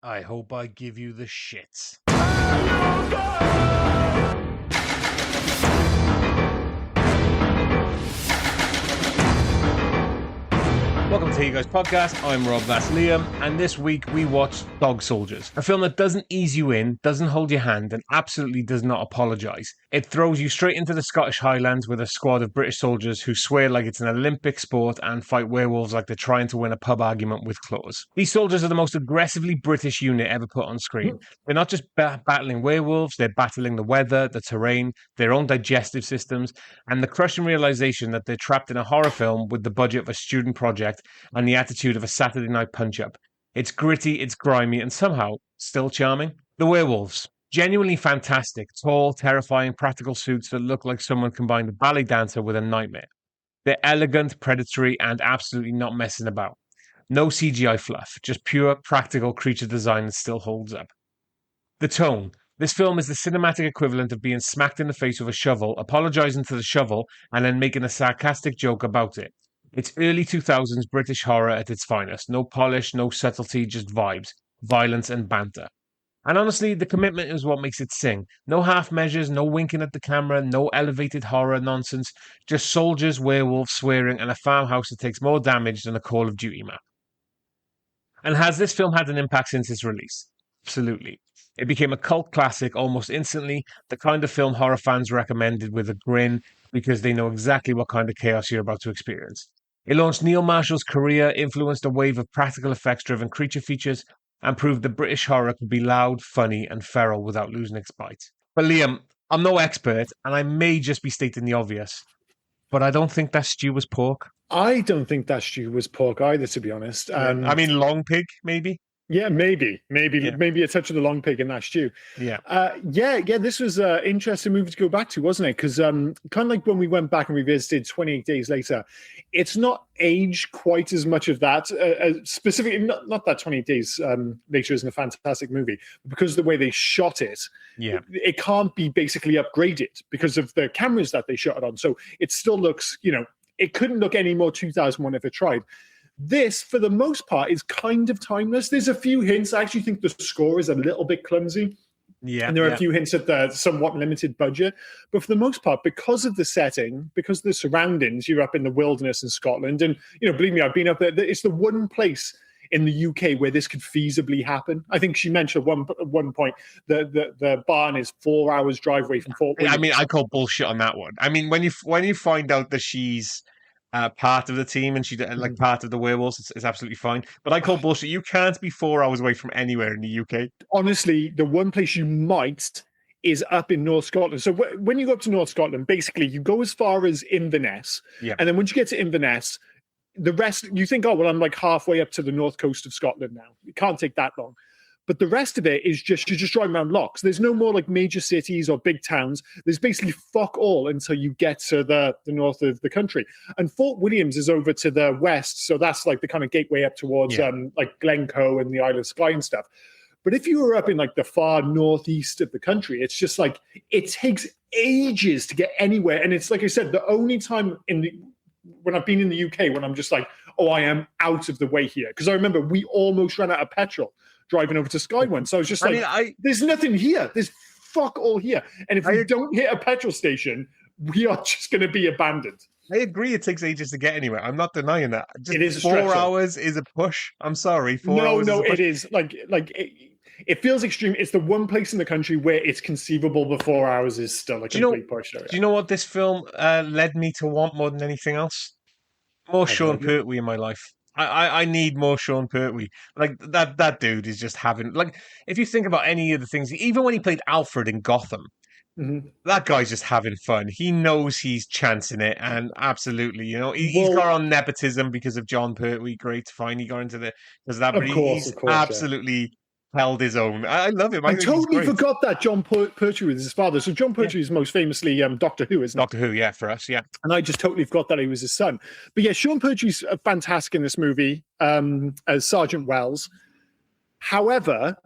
I hope I give you the shits. Welcome to You Guys Podcast. I'm Rob, that's Liam, and this week we watched Dog Soldiers, a film that doesn't ease you in, doesn't hold your hand, and absolutely does not apologise. It throws you straight into the Scottish Highlands with a squad of British soldiers who swear like it's an Olympic sport and fight werewolves like they're trying to win a pub argument with claws. These soldiers are the most aggressively British unit ever put on screen. They're not just battling werewolves, they're battling the weather, the terrain, their own digestive systems, and the crushing realisation that they're trapped in a horror film with the budget of a student project and the attitude of a Saturday night punch-up. It's gritty, it's grimy, and somehow still charming. The werewolves. Genuinely fantastic, tall, terrifying, practical suits that look like someone combined a ballet dancer with a nightmare. They're elegant, predatory, and absolutely not messing about. No CGI fluff, just pure, practical creature design that still holds up. The tone. This film is the cinematic equivalent of being smacked in the face with a shovel, apologising to the shovel, and then making a sarcastic joke about it. It's early 2000s British horror at its finest. No polish, no subtlety, just vibes, violence, and banter. And honestly, the commitment is what makes it sing. No half measures, no winking at the camera, no elevated horror nonsense. Just soldiers, werewolves, swearing, and a farmhouse that takes more damage than a Call of Duty map. And has this film had an impact since its release? Absolutely. It became a cult classic almost instantly, the kind of film horror fans recommended with a grin because they know exactly what kind of chaos you're about to experience. It launched Neil Marshall's career, influenced a wave of practical effects driven creature features, and proved that British horror could be loud, funny, and feral without losing its bite. But Liam, I'm no expert, and I may just be stating the obvious, but I don't think that stew was pork. I don't think that stew was pork either, to be honest. I mean, long pig, maybe? Yeah, maybe a touch of the long pig in that stew. Yeah. This was an interesting movie to go back to, wasn't it? Because kind of like when we went back and revisited 28 Days Later, it's not aged quite as much of that. Specifically, not that 28 Days Later isn't a fantastic movie, but because of the way they shot it, it can't be basically upgraded because of the cameras that they shot it on. So it still looks, it couldn't look any more 2001 if it tried. This, for the most part, is kind of timeless. There's a few hints. I actually think the score is a little bit clumsy. Yeah. And there are a few hints at the somewhat limited budget. But for the most part, because of the setting, because of the surroundings, you're up in the wilderness in Scotland. And, believe me, I've been up there. It's the one place in the UK where this could feasibly happen. I think she mentioned at one point the barn is 4 hours drive away from Fort William. I mean, I call bullshit on that one. I mean, when you find out that she's part of the team and she's like part of the werewolves, it's absolutely fine. But I call bullshit. You can't be 4 hours away from anywhere in the UK. Honestly, the one place you might is up in North Scotland. So when you go up to North Scotland, basically you go as far as Inverness. Yeah. And then once you get to Inverness, the rest, you think, oh, well, I'm like halfway up to the north coast of Scotland now. It can't take that long. But the rest of it is you're just driving around lochs. There's no more like major cities or big towns. There's basically fuck all until you get to the north of the country. And Fort Williams is over to the west. So that's like the kind of gateway up towards like Glencoe and the Isle of Skye and stuff. But if you were up in like the far northeast of the country, it's just like it takes ages to get anywhere. And it's like I said, the only time when I've been in the UK when I'm just like, oh, I am out of the way here. Because I remember we almost ran out of petrol driving over to Skye once. So I was just like, there's nothing here. There's fuck all here. And if we don't hit a petrol station, we are just going to be abandoned. I agree it takes ages to get anywhere. I'm not denying that. Just it is 4 hours is a push. I'm sorry. 4 hours No, is a push. it is. It feels extreme. It's the one place in the country where it's conceivable the 4 hours is still a complete push. Do you know what this film led me to want more than anything else? More Sean Pertwee in my life. I need more Sean Pertwee. Like that dude is just having, like, if you think about any of the things, even when he played Alfred in Gotham, that guy's just having fun. He knows he's chancing it, and absolutely, he's got on nepotism because of John Pertwee. Great, fine, he got into because of that, but he's absolutely held his own. I love him. I totally forgot that John Pertwee was his father. So John Pertwee is most famously Doctor Who, isn't it? Doctor Who, yeah, for us, yeah. And I just totally forgot that he was his son. But yeah, Sean Pertwee's fantastic in this movie as Sergeant Wells. However,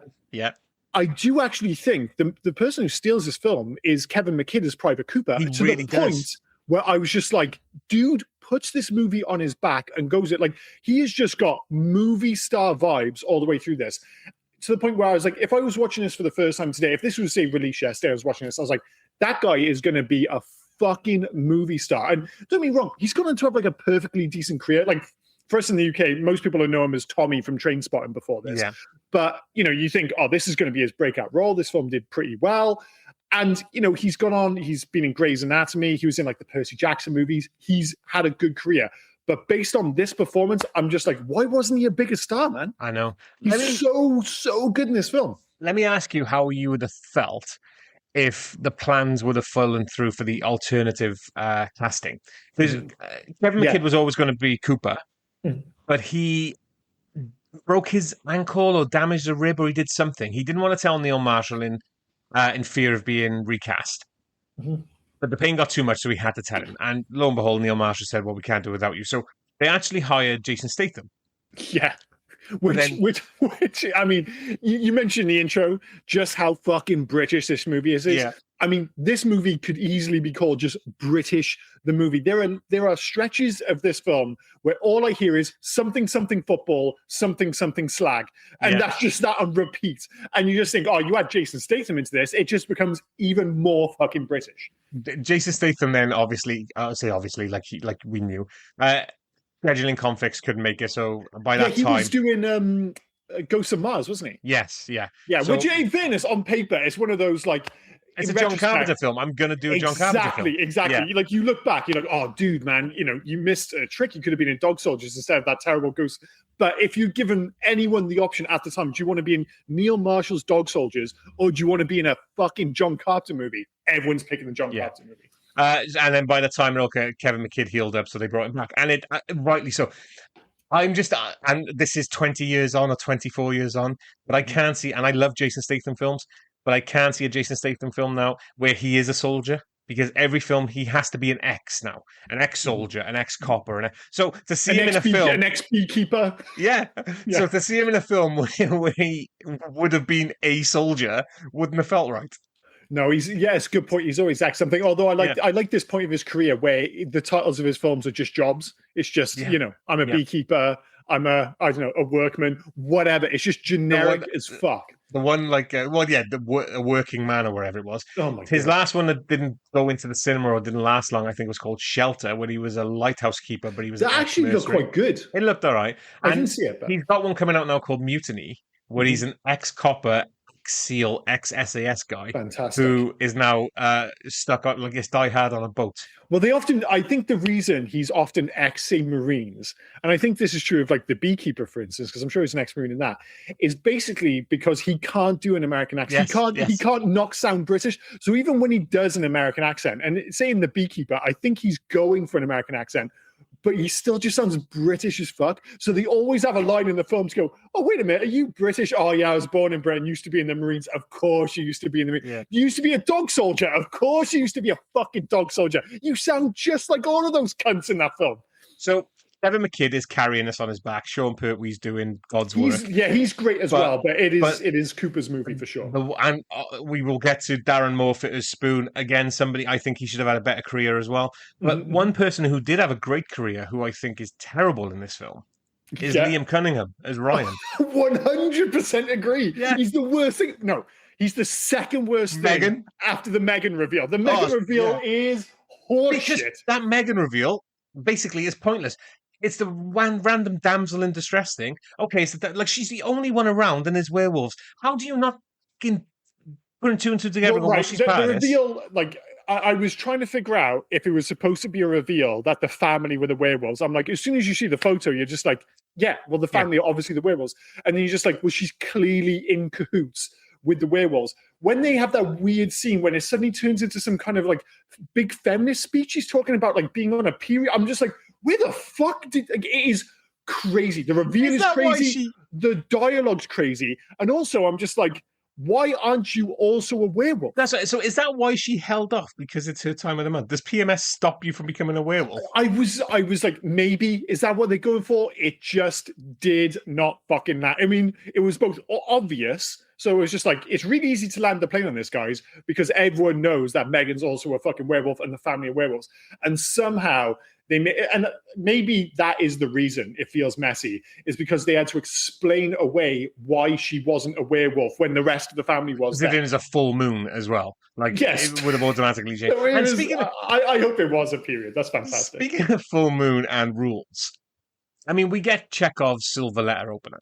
I do actually think the person who steals this film is Kevin McKidd as Private Cooper. He to really the point does. Where I was just like, dude puts this movie on his back and goes it like he has just got movie star vibes all the way through this. to the point where I was like, if I was watching this for the first time today, if this was, say, released yesterday, I was watching this, I was like, that guy is going to be a fucking movie star. And don't get me wrong, he's gone on to have like a perfectly decent career. Like, for us in the UK, most people know him as Tommy from Trainspotting before this. Yeah. But, you think, oh, this is going to be his breakout role. This film did pretty well. And, he's gone on, he's been in Grey's Anatomy. He was in like the Percy Jackson movies. He's had a good career. But based on this performance, I'm just like, why wasn't he a bigger star, man? I know. He's so good in this film. Let me ask you how you would have felt if the plans would have fallen through for the alternative casting. Because Kevin McKidd was always going to be Cooper, but he broke his ankle or damaged a rib or he did something. He didn't want to tell Neil Marshall in fear of being recast. But the pain got too much, so he had to tell him. And lo and behold, Neil Marshall said, well, we can't do it without you. So they actually hired Jason Statham. Yeah. Which I mean, you mentioned in the intro just how fucking British this movie is. Yeah. I mean, this movie could easily be called just British, the movie. There are stretches of this film where all I hear is something football, something slag. And that's just that on repeat. And you just think, oh, you add Jason Statham into this, it just becomes even more fucking British. Jason Statham then obviously, like we knew, scheduling conflicts couldn't make it. So by that time... he was doing Ghosts of Mars, wasn't he? Yes, yeah. Yeah, so, which in fairness, on paper, it's one of those like... It's a John Carpenter film. I'm going to do a John Carpenter film. Exactly. Yeah. Like, you look back, you're like, oh, dude, man, you missed a trick. You could have been in Dog Soldiers instead of that terrible Ghost. But if you'd given anyone the option at the time, do you want to be in Neil Marshall's Dog Soldiers or do you want to be in a fucking John Carpenter movie? Everyone's picking the John Carpenter movie. And then by the time Kevin McKidd healed up, so they brought him back. And it rightly so. I'm just, and this is 20 years on or 24 years on, but I can't see, and I love Jason Statham films, but I can't see a Jason Statham film now where he is a soldier, because every film he has to be an ex now, an ex-soldier, an ex-copper. So to see him in a film... An ex-beekeeper. Yeah. So to see him in a film where he would have been a soldier wouldn't have felt right. No, it's a good point. He's always act something. Although I like this point of his career where the titles of his films are just jobs. It's just, I'm a beekeeper, I'm a workman, whatever. It's just generic as fuck. The one a working man or whatever it was. Oh my His God. last one that didn't go into the cinema or didn't last long, I think, was called Shelter, where he was a lighthouse keeper, but he was... That actually looked quite good. It looked all right. I didn't see it, but... He's got one coming out now called Mutiny, where he's an ex-copper, ex-SEAL, ex-SAS guy. Fantastic. Who is now stuck on, die hard on a boat. Well, I think the reason he's often ex-say Marines, and I think this is true of like the beekeeper, for instance, because I'm sure he's an ex-Marine in that, is basically because he can't do an American accent. He can't not sound British. So even when he does an American accent, and say in the beekeeper, I think he's going for an American accent, but he still just sounds British as fuck. So they always have a line in the film to go, oh, wait a minute, are you British? Oh, yeah, I was born in Britain, used to be in the Marines. Of course you used to be in the Marines. Yeah. You used to be a dog soldier. Of course you used to be a fucking dog soldier. You sound just like all of those cunts in that film. So Kevin McKidd is carrying us on his back. Sean Pertwee's doing God's work. He's great as well, but it is Cooper's movie for sure. And we will get to Darren Moffat as Spoon. Again, somebody I think he should have had a better career as well. But one person who did have a great career, who I think is terrible in this film, is Liam Cunningham as Ryan. 100% agree. Yeah. He's the worst thing. No, he's the second worst thing after the Megan reveal. The Megan reveal is horseshit. That Megan reveal basically is pointless. It's the random damsel in distress thing. Okay, so she's the only one around and there's werewolves. How do you not put two and two together? Well, right. The reveal, I was trying to figure out if it was supposed to be a reveal that the family were the werewolves. I'm like, as soon as you see the photo, you're just like, yeah, well, the family are obviously the werewolves. And then you're just like, well, she's clearly in cahoots with the werewolves. When they have that weird scene when it suddenly turns into some kind of like big feminist speech, he's talking about like being on a period. I'm just like, where the fuck it is crazy. The reveal is crazy. The dialogue's crazy. And also I'm just like, why aren't you also a werewolf? That's right. So is that why she held off? Because it's her time of the month. Does PMS stop you from becoming a werewolf? I was like, maybe. Is that what they're going for? It just did not fucking matter. I mean, it was both obvious. So it was just like, it's really easy to land the plane on this, guys, because everyone knows that Megan's also a fucking werewolf and the family of werewolves. And somehow And maybe that is the reason it feels messy, is because they had to explain away why she wasn't a werewolf when the rest of the family was As if there. it was a full moon as well. Like, yes, it would have automatically changed. So And I hope it was a period. That's fantastic. Speaking of full moon and rules, I mean, we get Chekhov's silver letter opener.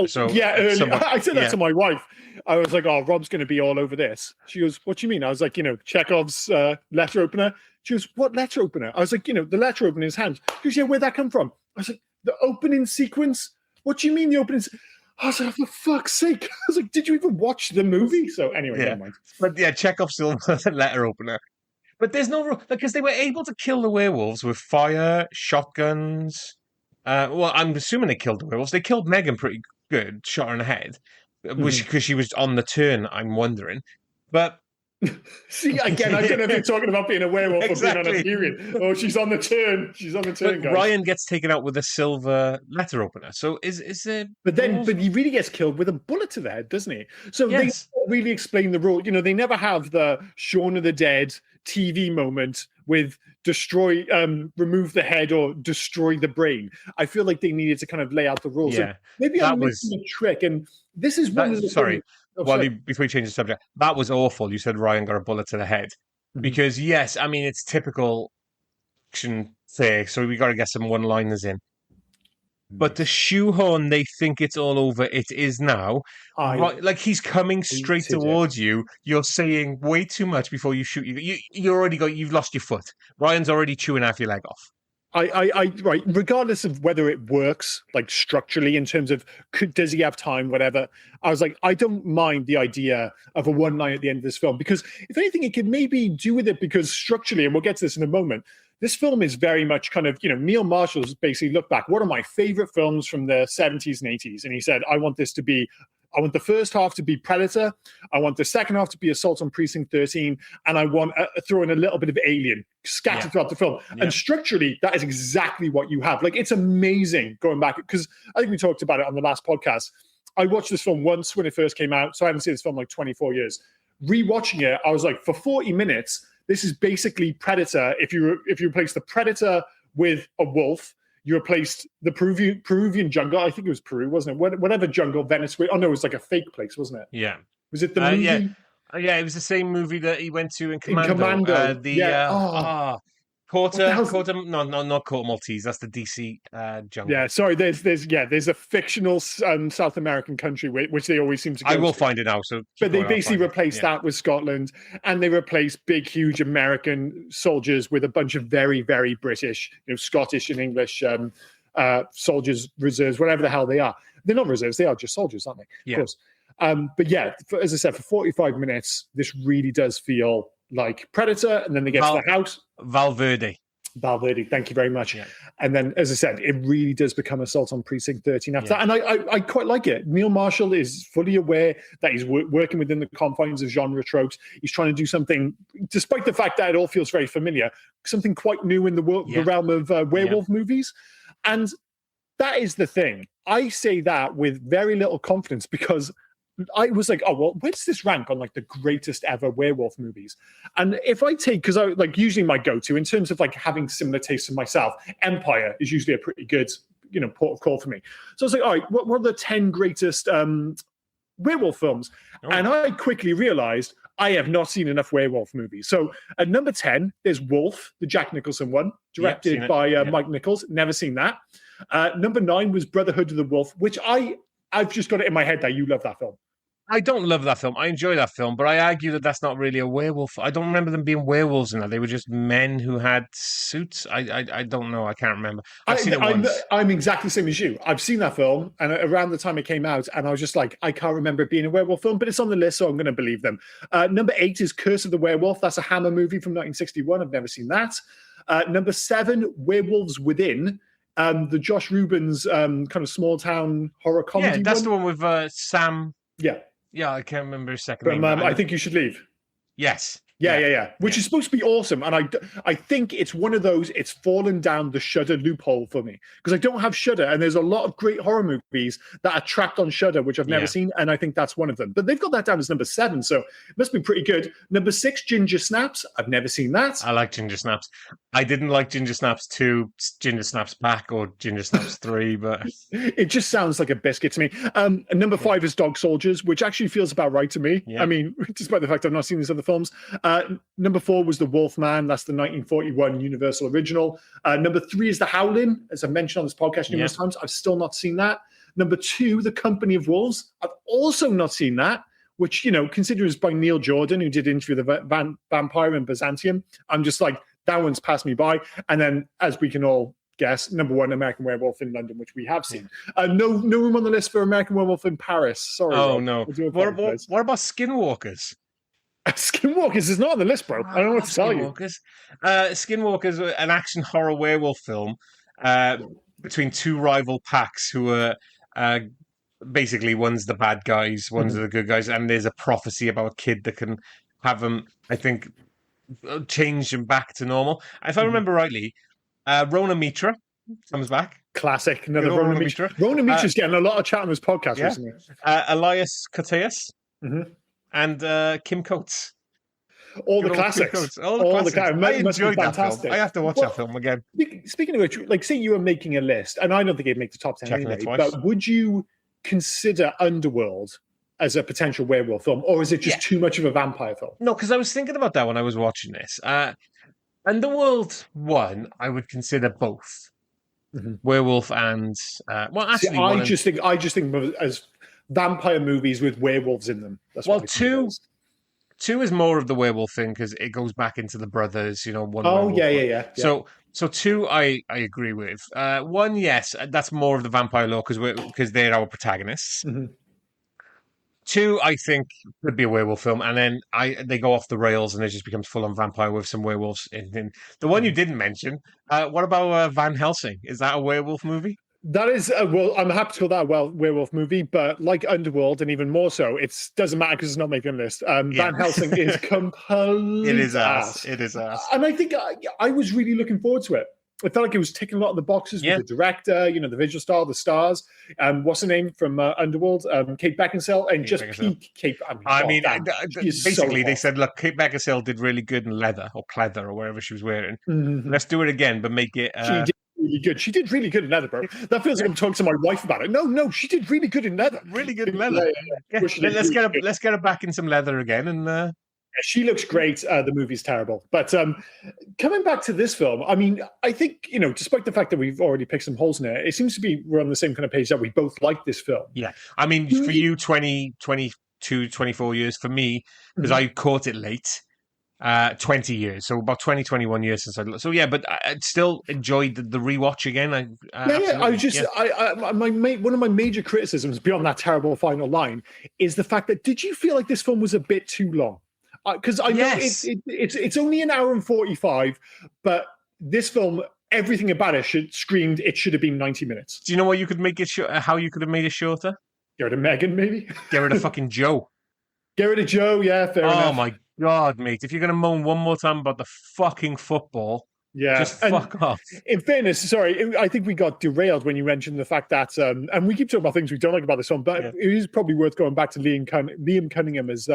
So yeah, I said that to my wife. I was like, "Oh, Rob's going to be all over this." She goes, "What do you mean?" I was like, Chekhov's letter opener. She goes, "What letter opener?" I was like, the letter opener in his hand. She goes, "Yeah, where'd that come from?" I was like, "The opening sequence." What do you mean the opening? I was like, "For fuck's sake!" I was like, "Did you even watch the movie?" So anyway, never mind. But yeah, Chekhov's silver letter opener. But there's no rule because they were able to kill the werewolves with fire, shotguns. Well, I'm assuming they killed the werewolves. They killed Megan pretty good, shot her in the head, which because she was on the turn. I'm wondering, but see again, I don't know if you're talking about being a werewolf exactly. Or being on a period. Oh, she's on the turn. She's on the turn, guys. Ryan gets taken out with a silver letter opener. So is there? But he really gets killed with a bullet to the head, doesn't he? So they really explain the rule. They never have the Shaun of the Dead TV moment with remove the head or destroy the brain. I feel like they needed to kind of lay out the rules. Yeah, maybe I'm missing a trick. And this is one of the sorry. Before you change the subject, that was awful. You said Ryan got a bullet to the head because yes, I mean it's typical action fare, so we got to get some one-liners in. But the shoehorn, they think it's all over. It is now. Like he's coming straight towards you. You're saying way too much before you shoot. You've lost your foot. Ryan's already chewing half your leg off. Right. Regardless of whether it works, like structurally, in terms of does he have time, whatever. I was like, I don't mind the idea of a one line at the end of this film because if anything, it could maybe do with it because structurally, and we'll get to this in a moment. This film is very much kind of, Neil Marshall's basically looked back. What are my favorite films from the 70s and 80s? And he said, I want the first half to be Predator. I want the second half to be Assault on Precinct 13. And I want to throw in a little bit of Alien scattered throughout the film. Yeah. And structurally, that is exactly what you have. Like, it's amazing going back because I think we talked about it on the last podcast. I watched this film once when it first came out. So I haven't seen this film in like 24 years. Rewatching it, I was like, for 40 minutes, this is basically Predator. If you replace the Predator with a wolf, you replaced the Peruvian jungle. I think it was Peru, wasn't it? Whatever jungle, Venezuela. Oh no, it was like a fake place, wasn't it? Yeah. Was it the movie? Yeah, it was the same movie that he went to in Commando. Not Court Maltese. That's the DC jungle. Yeah, sorry. There's a fictional South American country which they always seem to go I will find it now. But they basically replaced that with Scotland, and they replaced big, huge American soldiers with a bunch of very, very British, Scottish and English soldiers, reserves, whatever the hell they are. They're not reserves; they are just soldiers, aren't they? Yeah. Of course. But yeah, as I said, for 45 minutes, this really does feel like Predator, and then they get to the house. Valverde, thank you very much. Yeah. And then, as I said, it really does become Assault on Precinct 13 after that. And I quite like it. Neil Marshall is fully aware that he's working within the confines of genre tropes. He's trying to do something, despite the fact that it all feels very familiar, something quite new in the realm of werewolf movies. And that is the thing. I say that with very little confidence because I was like, oh, well, where does this rank on like the greatest ever werewolf movies? And if I take, because I like usually my go-to in terms of like having similar tastes to myself, Empire is usually a pretty good, port of call for me. So I was like, all right, what are the 10 greatest werewolf films? Oh. And I quickly realized I have not seen enough werewolf movies. So at number 10, there's Wolf, the Jack Nicholson one, directed by Mike Nichols. Never seen that. Number 9 was Brotherhood of the Wolf, which I've just got it in my head that you love that film. I don't love that film. I enjoy that film, but I argue that that's not really a werewolf. I don't remember them being werewolves in that. They were just men who had suits. I don't know. I can't remember. I've seen it once. I'm exactly the same as you. I've seen that film, and around the time it came out, and I was just like, I can't remember it being a werewolf film, but it's on the list, so I'm going to believe them. Number 8 is Curse of the Werewolf. That's a Hammer movie from 1961. I've never seen that. Number 7, Werewolves Within. The Josh Rubens kind of small town horror comedy. Yeah, that's the one with Sam. Yeah. Yeah, I can't remember his second name. I think you should leave. Yes. Yeah. Which is supposed to be awesome, and I think it's one of those. It's fallen down the Shudder loophole for me because I don't have Shudder, and there's a lot of great horror movies that are trapped on Shudder, which I've never seen, and I think that's one of them. But they've got that down as number 7, so it must be pretty good. Number 6, Ginger Snaps. I've never seen that. I like Ginger Snaps. I didn't like Ginger Snaps 2, Ginger Snaps Back, or Ginger Snaps 3, but it just sounds like a biscuit to me. And number 5 is Dog Soldiers, which actually feels about right to me. I mean, despite the fact I've not seen these other films. Number 4 was The Wolfman. That's the 1941 Universal original. Number 3 is The Howling, as I mentioned on this podcast numerous times. I've still not seen that. Number 2, The Company of Wolves. I've also not seen that, which, considering it's by Neil Jordan, who did Interview with the Vampire in Byzantium. I'm just like, that one's passed me by. And then, as we can all guess, number 1, American Werewolf in London, which we have seen. No room on the list for American Werewolf in Paris. Sorry. Oh, Rob. no. What about Skinwalkers? Skinwalkers is not on the list, bro. I don't know what to tell you. Skinwalkers, an action horror werewolf film between two rival packs who are basically one's the bad guys, one's the good guys, and there's a prophecy about a kid that can have them, I think, change them back to normal. If I remember rightly, Rona Mitra comes back. Classic. Another Rona Mitra. Rona Mitra's getting a lot of chat on this podcast recently. Elias Koteas. And Kim Coates. All the classics. All the classics. I enjoyed that film. I have to watch that film again. Speaking of which, like, say you were making a list, and I don't think it'd make the top 10 anyway, but would you consider Underworld as a potential werewolf film, or is it just too much of a vampire film? No, because I was thinking about that when I was watching this. Underworld 1, I would consider both. Werewolf and... I just think as vampire movies with werewolves in them. That's what two is more of the werewolf thing because it goes back into the brothers, one. Oh, yeah. So 2, I agree with. 1, yes, that's more of the vampire lore because they're our protagonists. 2, I think, could be a werewolf film, and then they go off the rails and it just becomes full on vampire with some werewolves in. The one you didn't mention, what about Van Helsing? Is that a werewolf movie? That is, I'm happy to call that a werewolf movie, but like Underworld, and even more so, it doesn't matter because it's not making a list. Van Helsing is complete ass. It is ass. And I think I was really looking forward to it. I felt like it was ticking a lot of the boxes with the director, the visual style, the stars. What's her name from Underworld? Kate Beckinsale, and just peak Kate. Basically, they said, look, Kate Beckinsale did really good in leather or pleather or whatever she was wearing. Let's do it again, but make it. She did really good. She did really good in leather, bro. That feels like I'm talking to my wife about it. No, she did really good in leather. Really good in leather. Yeah. Let's get her back in some leather again, and. She looks great. The movie's terrible. But coming back to this film, I mean, I think, despite the fact that we've already picked some holes in it, it seems to be we're on the same kind of page that we both like this film. Yeah. I mean, for you, 20, 22, 24 years. For me, because I caught it late, 20 years. So about 20, 21 years since I... So, yeah, but I still enjoyed the rewatch again. One of my major criticisms, beyond that terrible final line, is the fact that, did you feel like this film was a bit too long? Because I know it's only an hour and 45, but this film, everything about it screamed it should have been 90 minutes. Do you know what you could make it how you could have made it shorter? Get rid of Megan, maybe. Get rid of fucking Joe. Get rid of Joe. Yeah, fair enough. Oh my god, mate! If you're gonna moan one more time about the fucking football, just fuck off. In fairness, sorry, I think we got derailed when you mentioned the fact that, and we keep talking about things we don't like about this film, but it is probably worth going back to Liam Cunningham as.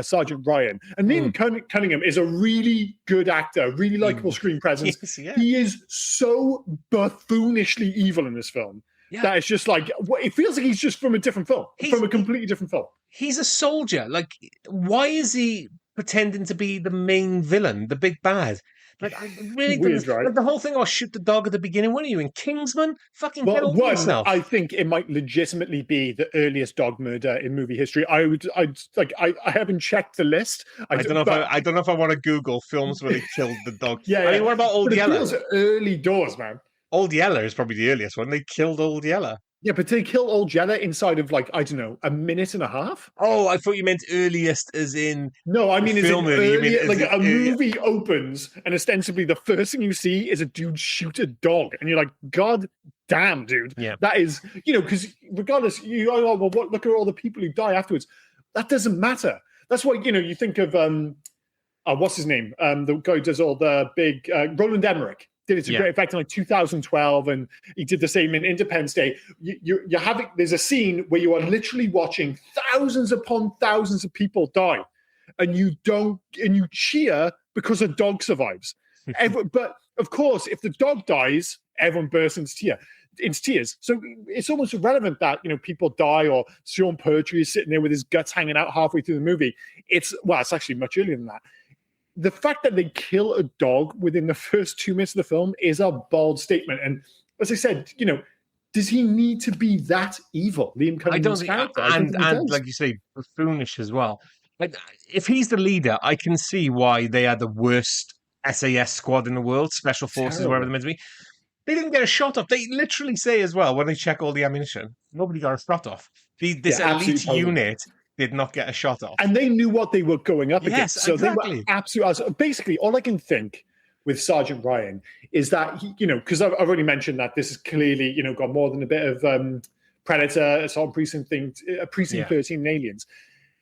Sergeant Ryan. And Liam Cunningham is a really good actor, really likable screen presence. He is so buffoonishly evil in this film that it's just like, it feels like he's just from a different film, from a completely different film. He's a soldier. Like, why is he pretending to be the main villain, the big bad? Like, I really didn't. Right? Like, the whole thing, shoot the dog at the beginning. What are you in Kingsman? Fucking get over yourself. I think it might legitimately be the earliest dog murder in movie history. I haven't checked the list. I don't know if I want to Google films where they killed the dog. I mean, what about Old Yeller? It feels early doors, man. Old Yeller is probably the earliest one. They killed Old Yeller. Yeah, but they kill Old Yeller inside of, like, I don't know, a minute and a half? Oh, I thought you meant earliest as in... No, I mean, a movie opens and ostensibly the first thing you see is a dude shoot a dog. And you're like, God damn, dude. Yeah. That is, because regardless, look at all the people who die afterwards. That doesn't matter. That's why, you think of... what's his name? The guy who does all the big Roland Emmerich did it to great effect in like 2012, and he did the same in Independence Day. You're having there's a scene where you are literally watching thousands upon thousands of people die, and you cheer because a dog survives. But of course, if the dog dies, everyone bursts into tears. So it's almost irrelevant that people die, or Sean Pertwee is sitting there with his guts hanging out halfway through the movie. It's actually much earlier than that. The fact that they kill a dog within the first 2 minutes of the film is a bold statement. And as I said, does he need to be that evil? Liam Cunningham's character, and like you say, buffoonish as well. Like, if he's the leader, I can see why they are the worst SAS squad in the world, special forces, wherever they're meant to be. They didn't get a shot off. They literally say as well, when they check all the ammunition, nobody got a shot off. This elite unit did not get a shot off. And they knew what they were going up against. So exactly. They were absolutely... Basically, all I can think with Sergeant Ryan is that, because I've already mentioned that this is clearly, got more than a bit of Predator, Assault Precinct 13 and Aliens,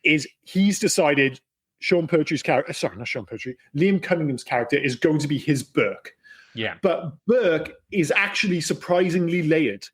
is he's decided Sean Pertwee's character... Sorry, not Sean Pertwee. Liam Cunningham's character is going to be his Burke. Yeah. But Burke is actually surprisingly layered.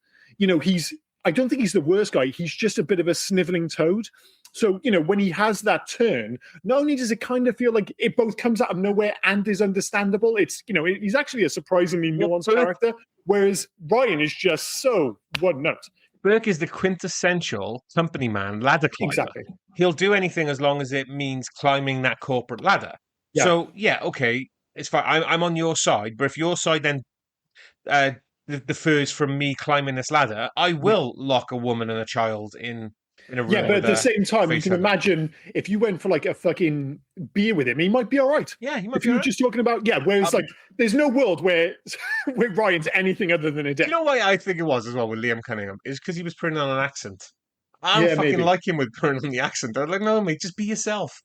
I don't think he's the worst guy. He's just a bit of a sniveling toad. So, when he has that turn, not only does it kind of feel like it both comes out of nowhere and is understandable, it's, he's actually a surprisingly nuanced character, whereas Ryan is just so one note. Burke is the quintessential company man, ladder climber. Exactly. He'll do anything as long as it means climbing that corporate ladder. Yeah. So, okay, it's fine. I'm on your side, but if your side then defers from me climbing this ladder, I will lock a woman and a child in a room. Yeah, but at the same time, you can imagine if you went for like a fucking beer with him, he might be all right. Yeah, he might be all right. If you were just talking about, whereas there's no world where Ryan's anything other than a dick. You know why I think it was as well with Liam Cunningham? Is because he was putting on an accent. I don't fucking like him with putting on the accent. I'm like, no, mate, just be yourself.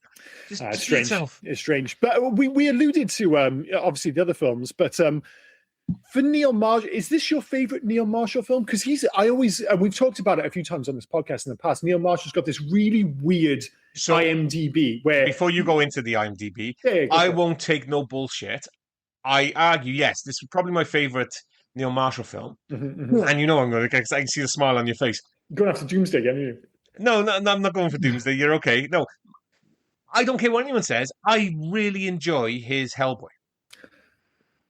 Just it's be strange. yourself. It's strange. But we alluded to, obviously, the other films, but... for Neil Marshall, is this your favorite Neil Marshall film? Because we've talked about it a few times on this podcast in the past. Neil Marshall's got this really weird IMDb where... Before you go into the IMDb, I won't take no bullshit. I argue, yes, this is probably my favorite Neil Marshall film. Mm-hmm. And I'm going to, because I can see the smile on your face. You're going after Doomsday again, aren't you? No, I'm not going for Doomsday. You're okay. No, I don't care what anyone says. I really enjoy his Hellboy.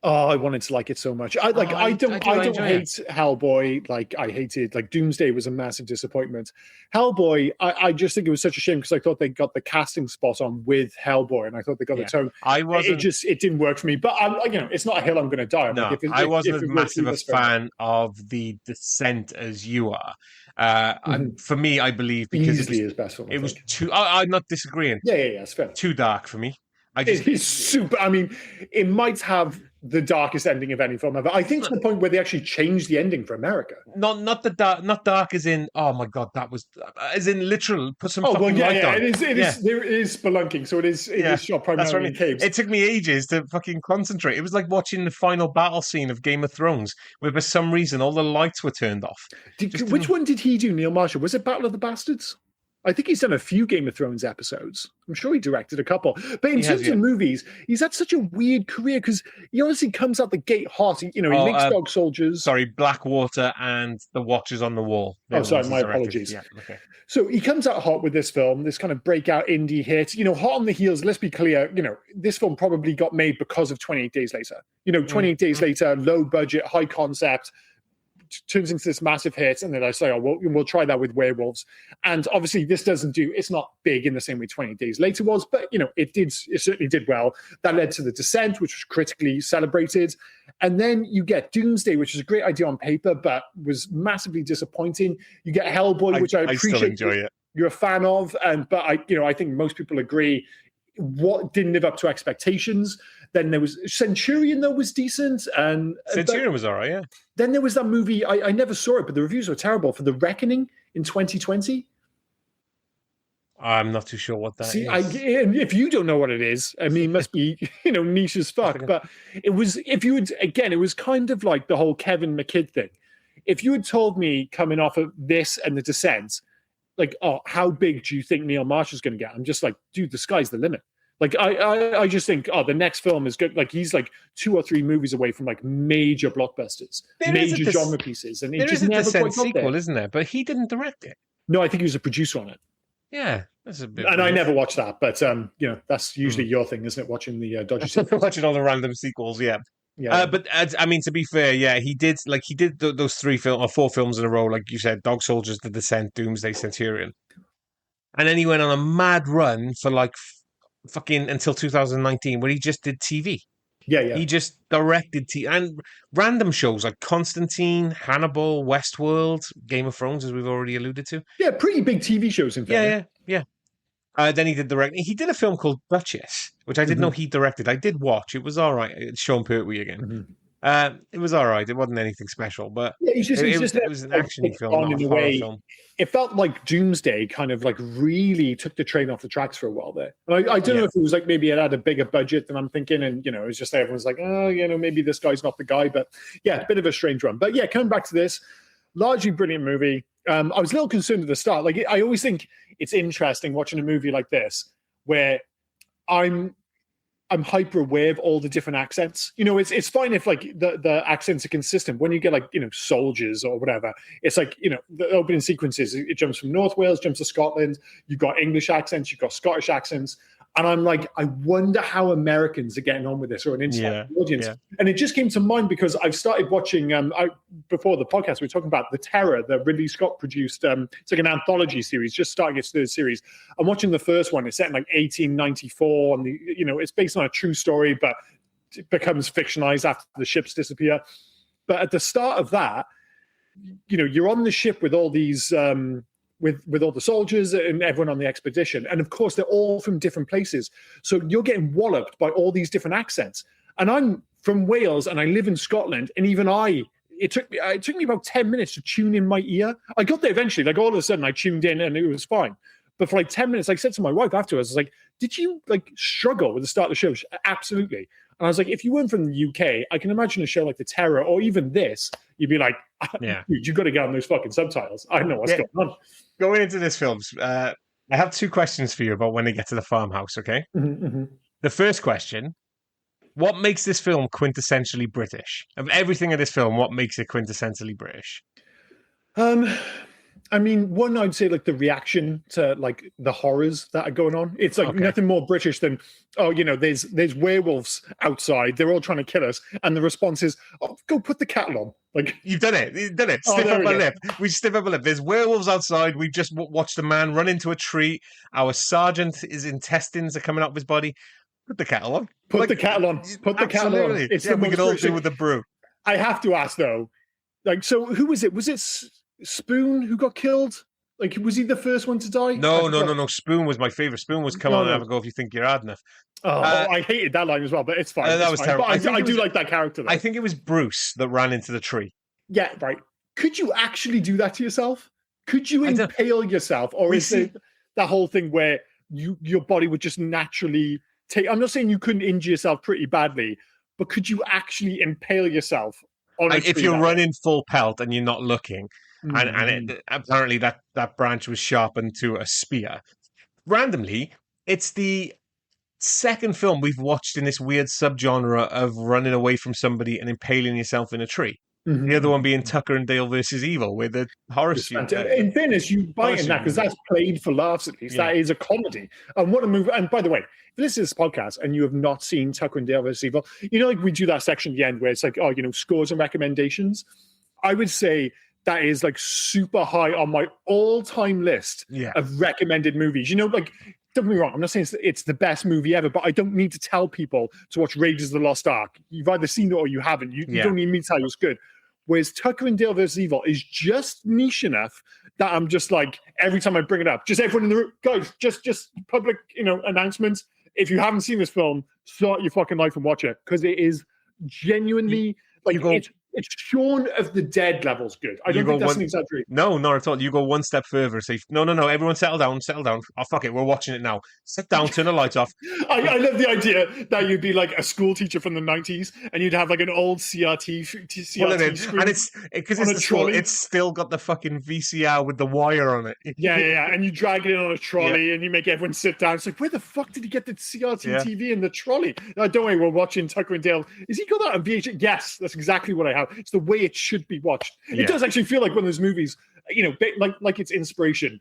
Oh, I wanted to like it so much. I don't hate Hellboy. Like, I hated, like, Doomsday was a massive disappointment. Hellboy, I just think it was such a shame because I thought they got the casting spot on with Hellboy, and I thought they got the tone. It didn't work for me. But it's not a hill I'm going to die on. No, I wasn't as massive a fan of The Descent as you are. For me, I believe because easily his best film. It was too. I'm not disagreeing. Yeah, it's fair. Too dark for me. It's super. I mean, it might have the darkest ending of any film ever. I think to the point where they actually changed the ending for America. Not the dark. Not dark as in, oh my god, that was as in literal. Put some fucking light on. It is. There is spelunking, so it is shot primarily in caves. It took me ages to fucking concentrate. It was like watching the final battle scene of Game of Thrones, where for some reason all the lights were turned off. Which one did he do, Neil Marshall? Was it Battle of the Bastards? I think he's done a few Game of Thrones episodes. I'm sure he directed a couple. But in terms of movies, he's had such a weird career because he honestly comes out the gate hot. He makes Dog Soldiers. Sorry, Blackwater and The Watchers on the Wall. My apologies. Yeah, okay. So he comes out hot with this film, this kind of breakout indie hit. Hot on the heels, let's be clear, this film probably got made because of 28 Days Later. 28 Days Later, low budget, high concept, turns into this massive hit, and then I say, we'll try that with Werewolves. And obviously this it's not big in the same way 20 Days Later was, but it certainly did well. That led to The Descent, which was critically celebrated. And then you get Doomsday, which is a great idea on paper, but was massively disappointing. You get Hellboy, which I appreciate. I still enjoy it. You're a fan of, but I think most people agree what didn't live up to expectations. Then there was Centurion, though, was decent. And Centurion was all right, yeah. Then there was that movie, I never saw it, but the reviews were terrible, for The Reckoning in 2020. I'm not too sure what that is. If you don't know what it is, I mean, it must be, niche as fuck. But it was, it was kind of like the whole Kevin McKidd thing. If you had told me coming off of this and The Descent, like, how big do you think Neil Marshall's going to get? I'm just like, dude, the sky's the limit. Like I just think, the next film is good. Like he's like 2 or 3 movies away from like major blockbusters, major genre pieces, and he just never quite got sequel, there. isn't there? But he didn't direct it. No, I think he was a producer on it. Yeah, that's a bit. And I never watched that, but that's usually your thing, isn't it? Watching the dodgy sequels. Watching all the random sequels, yeah. Yeah. But I mean, to be fair, yeah, he did those 4 films in a row, like you said, Dog Soldiers, The Descent, Doomsday, Centurion, and then he went on a mad run for like fucking until 2019, where he just did TV. Yeah. He just directed TV and random shows like Constantine, Hannibal, Westworld, Game of Thrones, as we've already alluded to. Yeah, pretty big TV shows, in fact. Yeah. Then he did He did a film called Duchess, which I didn't know he directed. I did watch. It was all right. It's Sean Pertwee again. It was all right. It wasn't anything special, but yeah, it was an action film, not a horror film. It felt like Doomsday kind of like really took the train off the tracks for a while there. And I don't know if it was like maybe it had a bigger budget than I'm thinking, and it was just everyone's like, maybe this guy's not the guy. But yeah, a bit of a strange run. But yeah, coming back to this, largely brilliant movie. I was a little concerned at the start. Like I always think it's interesting watching a movie like this where I'm hyper aware of all the different accents. It's fine if like the accents are consistent. When you get like, soldiers or whatever, it's like, the opening sequences, it jumps from North Wales, jumps to Scotland. You've got English accents, you've got Scottish accents. And I'm like, I wonder how Americans are getting on with this, or an international audience. Yeah. And it just came to mind because I've started watching, before the podcast, we were talking about The Terror, that Ridley Scott produced. It's like an anthology series, just starting its 3rd series. I'm watching the first one. It's set in like 1894. And, it's based on a true story, but it becomes fictionalized after the ships disappear. But at the start of that, you're on the ship with all these... with all the soldiers and everyone on the expedition. And of course, they're all from different places. So you're getting walloped by all these different accents. And I'm from Wales and I live in Scotland. And even it took me about 10 minutes to tune in my ear. I got there eventually. Like all of a sudden I tuned in and it was fine. But for like 10 minutes, I said to my wife afterwards, I was like, did you like struggle with the start of the show? Absolutely. And I was like, if you weren't from the UK, I can imagine a show like The Terror or even this, you'd be like, dude, you've got to get on those fucking subtitles. I don't know what's going on. Going into this film, I have 2 questions for you about when they get to the farmhouse, okay? The first question, what makes this film quintessentially British? Of everything in this film, what makes it quintessentially British? I mean, one, I'd say like the reaction to like the horrors that are going on. It's like nothing more British than, there's werewolves outside. They're all trying to kill us. And the response is, go put the kettle on. Like You've done it. Stiff up a lip. We stiff up a lip. There's werewolves outside. We just watched a man run into a tree. Our sergeant, his intestines are coming out of his body. Put the kettle on. Put the kettle on. Put the kettle on. It's we could all do with the brew. I have to ask though, like, so who was it? Was it Spoon who got killed? Like, was he the first one to die? No. Spoon was my favorite. Spoon was come on and have a go if you think you're hard enough. I hated that line as well, but it's fine. That was terrible. But I do like that character, though. I think it was Bruce that ran into the tree. Yeah, right. Could you actually do that to yourself? Could you impale yourself? Or is it that whole thing where your body would just naturally take... I'm not saying you couldn't injure yourself pretty badly, but could you actually impale yourself on a tree? If you're running full pelt and you're not looking... And apparently that branch was sharpened to a spear. Randomly, it's the second film we've watched in this weird subgenre of running away from somebody and impaling yourself in a tree. The other one being Tucker and Dale versus Evil, with the horror suit. In fairness, you buy in that because that's played for laughs at least. Yeah. That is a comedy. And what a movie. And by the way, if this is this podcast and you have not seen Tucker and Dale versus Evil, like we do that section at the end where it's like, scores and recommendations. I would say that is like super high on my all-time list of recommended movies. Like, don't get me wrong, I'm not saying it's the best movie ever, but I don't need to tell people to watch Raiders of the Lost Ark. You've either seen it or you haven't. You don't need me to tell you it's good. Whereas Tucker and Dale vs. Evil is just niche enough that I'm just like, every time I bring it up, just everyone in the room, guys, just public, announcements. If you haven't seen this film, start your fucking life and watch it, because it is genuinely... it's Shaun of the Dead levels good. I You don't go think that's one. an exaggeration. No, not at all. You go one step further. Say, no, no, no. Everyone, settle down, settle down. Oh, fuck it. We're watching it now. Sit down. Turn the lights off. I love the idea that you'd be like a school teacher from the 90s and you'd have like an old Pull it CRT in, screen. and it's because on it's a the school. trolley. It's still got the fucking VCR with the wire on it. Yeah. And you drag it in on a trolley and you make everyone sit down. It's like, where the fuck did he get the CRT TV in the trolley? No, don't worry, we're watching Tucker and Dale. Is he got that on VHS? Yes, that's exactly what I have. It's the way it should be watched. It does actually feel like one of those movies, you know, like it's inspiration.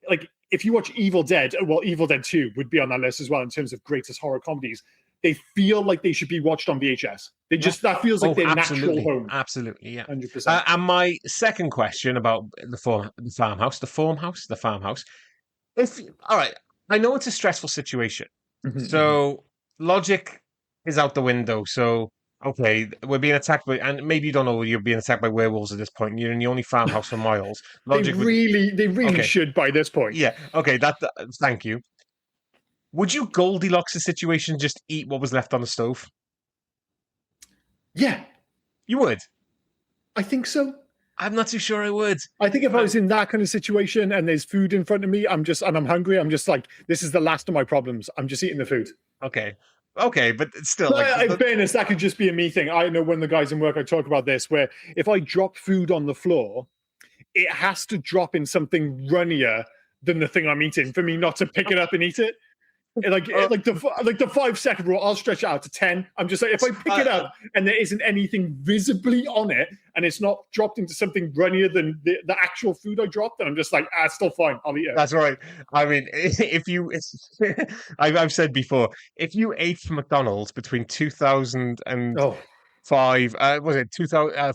Like if you watch Evil Dead, well, Evil Dead 2 would be on that list as well in terms of greatest horror comedies. They feel like they should be watched on VHS. They just that feels like their natural home. Absolutely, yeah. 100%. And my second question about the farmhouse. If all right, I know it's a stressful situation, so logic is out the window. So okay, we're being attacked by, and maybe you don't know you're being attacked by werewolves at this point. You're in the only farmhouse for miles. Logic they really should by this point. Yeah. Okay. Thank you. Would you Goldilocks the situation? Just eat what was left on the stove? Yeah, you would. I think so. I'm not too sure I would. I think if I was in that kind of situation and there's food in front of me, I'm hungry. I'm just like, this is the last of my problems. I'm just eating the food. Okay, but it's still. In fairness, that could just be a me thing. I know when the guys in work, I talk about this, where if I drop food on the floor, it has to drop in something runnier than the thing I'm eating for me not to pick it up and eat it. Like the 5 second rule, I'll stretch it out to 10. I'm just like, if I pick it up and there isn't anything visibly on it and it's not dropped into something runnier than the actual food I dropped, then I'm just like, it's still fine. I'll eat it. That's right. I mean, I've said before, if you ate from McDonald's between 2000 and 5, was it 2000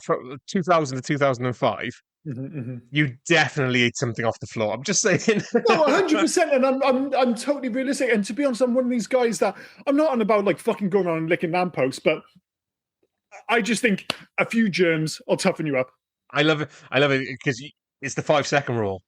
to 2005? You definitely ate something off the floor. I'm just saying. No, 100%, and I'm totally realistic. And to be honest, I'm one of these guys that I'm not on about like fucking going around and licking lampposts, but I just think a few germs will toughen you up. I love it because it's the 5 second rule.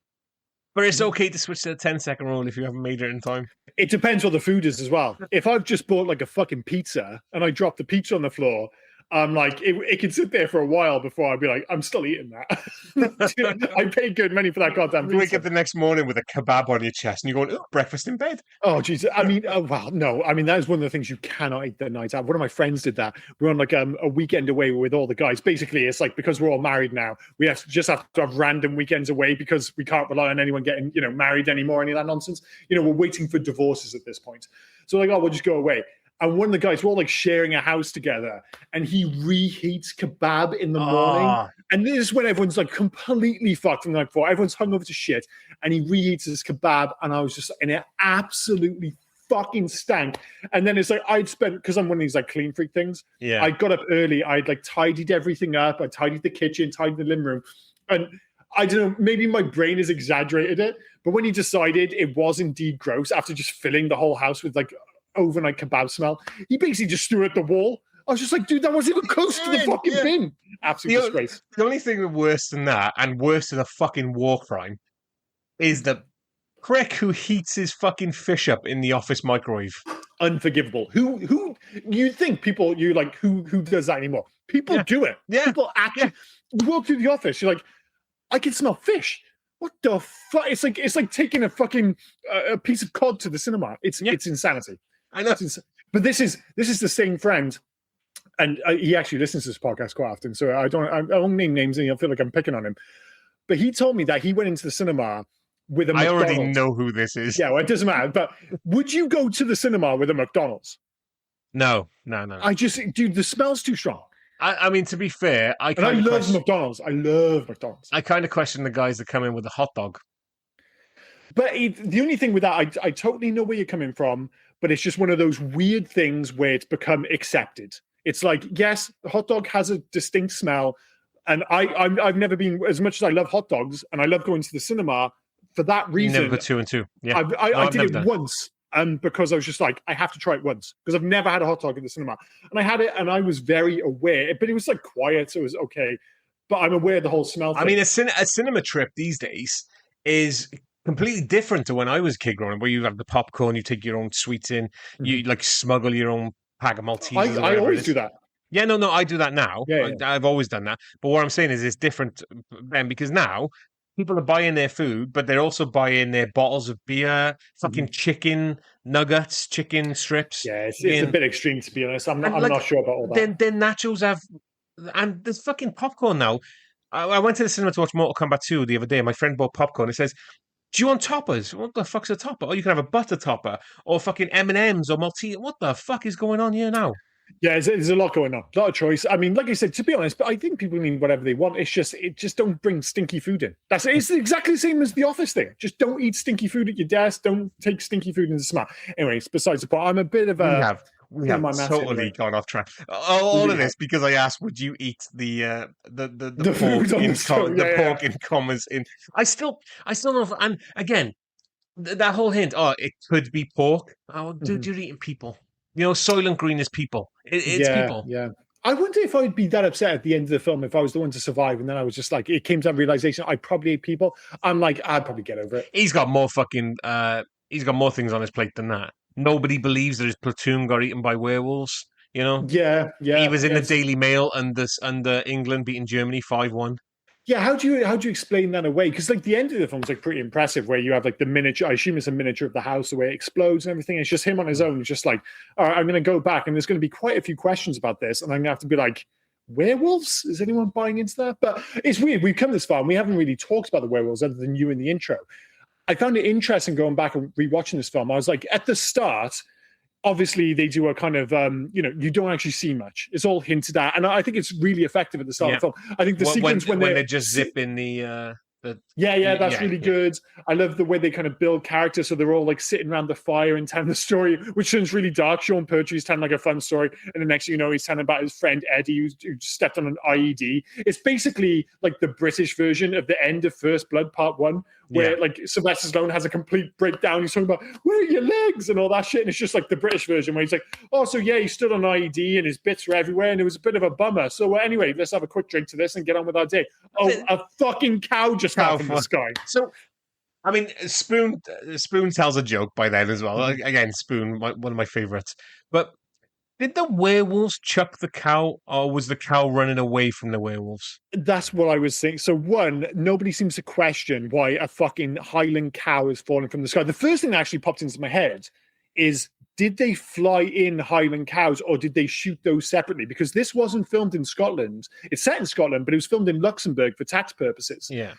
But it's okay to switch to the 10 second rule if you haven't made it in time. It depends what the food is as well. If I've just bought like a fucking pizza and I drop the pizza on the floor, I'm like, it can sit there for a while before I'd be like, I'm still eating that. I paid good money for that goddamn pizza. You wake up the next morning with a kebab on your chest and you're going, breakfast in bed. Oh, Jesus. I mean, no. I mean, that is one of the things you cannot eat the night out. One of my friends did that. We're on like a weekend away with all the guys. Basically, it's like, because we're all married now, we have to have random weekends away because we can't rely on anyone getting, married anymore, any of that nonsense. We're waiting for divorces at this point. So like, we'll just go away. And one of the guys, we're all like sharing a house together, and he reheats kebab in the morning. And this is when everyone's like completely fucked from the night before. Everyone's hungover to shit, and he reheats his kebab, and I was just, and it absolutely fucking stank. And then it's like I'd spent, because I'm one of these like clean freak things. Yeah. I got up early. I'd like tidied everything up. I tidied the kitchen, tidied the living room, and I don't know, maybe my brain has exaggerated it, but when he decided it was indeed gross after just filling the whole house with like overnight kebab smell, he basically just threw it at the wall. I was just like, dude, that wasn't even close to the fucking bin. Absolute disgrace. The only thing worse than that, and worse than a fucking war crime, is the prick who heats his fucking fish up in the office microwave. Unforgivable. Who you think people, you like, who does that anymore? People do it. Yeah. People actually walk through the office, you're like, I can smell fish. What the fuck? It's like taking a fucking a piece of cod to the cinema. It's insanity. I know. But this is the same friend, and he actually listens to this podcast quite often. So I won't name names, and I feel like I'm picking on him. But he told me that he went into the cinema with a McDonald's. I already know who this is. Yeah, well, it doesn't matter. But would you go to the cinema with a McDonald's? No. Dude, the smell's too strong. I mean, to be fair, I love McDonald's. I love McDonald's. I kind of question the guys that come in with a hot dog. But the only thing with that, I totally know where you're coming from, but it's just one of those weird things where it's become accepted. It's like, yes, the hot dog has a distinct smell, and I've never been, as much as I love hot dogs and I love going to the cinema for that reason. Never put 2 and 2. Yeah, I did it once. Because I was just like, I have to try it once because I've never had a hot dog in the cinema, and I had it, and I was very aware, but it was like quiet, so it was okay. But I'm aware of the whole smell thing. I mean, a cinema trip these days is completely different to when I was a kid growing up, where you have the popcorn, you take your own sweets in, you like smuggle your own pack of Maltesers. I always do that. Yeah, no, I do that now. Yeah, yeah. I've always done that. But what I'm saying is it's different then because now people are buying their food, but they're also buying their bottles of beer, fucking chicken nuggets, chicken strips. Yeah, it's a bit extreme, to be honest. I'm Like not sure about all that. then nachos have, and there's fucking popcorn now. I went to the cinema to watch Mortal Kombat 2 the other day. My friend bought popcorn. It says, "Do you want toppers? What the fuck's a topper? Oh, you can have a butter topper or fucking M&Ms or Maltese. What the fuck is going on here now?" Yeah, there's a lot going on, a lot of choice. I mean, like I said, to be honest, but I think people mean whatever they want. It just don't bring stinky food in. It's exactly the same as the office thing. Just don't eat stinky food at your desk. Don't take stinky food into smart. Anyways, besides the point, I'm a bit of a. We have totally gone off track. All of this because I asked, "Would you eat the pork pork in commas?" I still don't know. And again, that whole hint. Oh, it could be pork. Oh, dude, you're eating people. Soylent Green is people. It's people. Yeah. I wonder if I'd be that upset at the end of the film if I was the one to survive, and then I was just like, it came to that realization I probably ate people. I'm like, I'd probably get over it. He's got more fucking. He's got more things on his plate than that. Nobody believes that his platoon got eaten by werewolves. Yeah. He was in the Daily Mail under England beating Germany 5-1. Yeah, how do you explain that away? Because like the end of the film's like pretty impressive, where you have like the miniature. I assume it's a miniature of the house, the way it explodes and everything. It's just him on his own. It's just like, all right, I'm going to go back, and there's going to be quite a few questions about this, and I'm going to have to be like, werewolves? Is anyone buying into that? But it's weird. We've come this far, and we haven't really talked about the werewolves other than you in the intro. I found it interesting going back and rewatching this film. I was like, at the start, obviously they do a kind of, you don't actually see much. It's all hinted at. And I think it's really effective at the start of the film. I think the sequence when they just zip in the that's really good. I love the way they kind of build characters. So they're all like sitting around the fire and telling the story, which sounds really dark. Sean Pertwee's telling like a fun story. And the next thing you know, he's telling about his friend Eddie who stepped on an IED. It's basically like the British version of the end of First Blood Part 1, where like Sylvester Stallone has a complete breakdown. He's talking about, where are your legs and all that shit. And it's just like the British version where he's like, oh, so yeah, he stood on IED and his bits were everywhere and it was a bit of a bummer. So anyway, let's have a quick drink to this and get on with our day. Oh, a fucking cow just fell from the sky. So, I mean, Spoon tells a joke by then as well. Again, Spoon, one of my favorites. But did the werewolves chuck the cow, or was the cow running away from the werewolves? That's what I was thinking. So one, nobody seems to question why a fucking Highland cow is falling from the sky. The first thing that actually popped into my head is, did they fly in Highland cows or did they shoot those separately? Because this wasn't filmed in Scotland. It's set in Scotland, but it was filmed in Luxembourg for tax purposes. Yeah.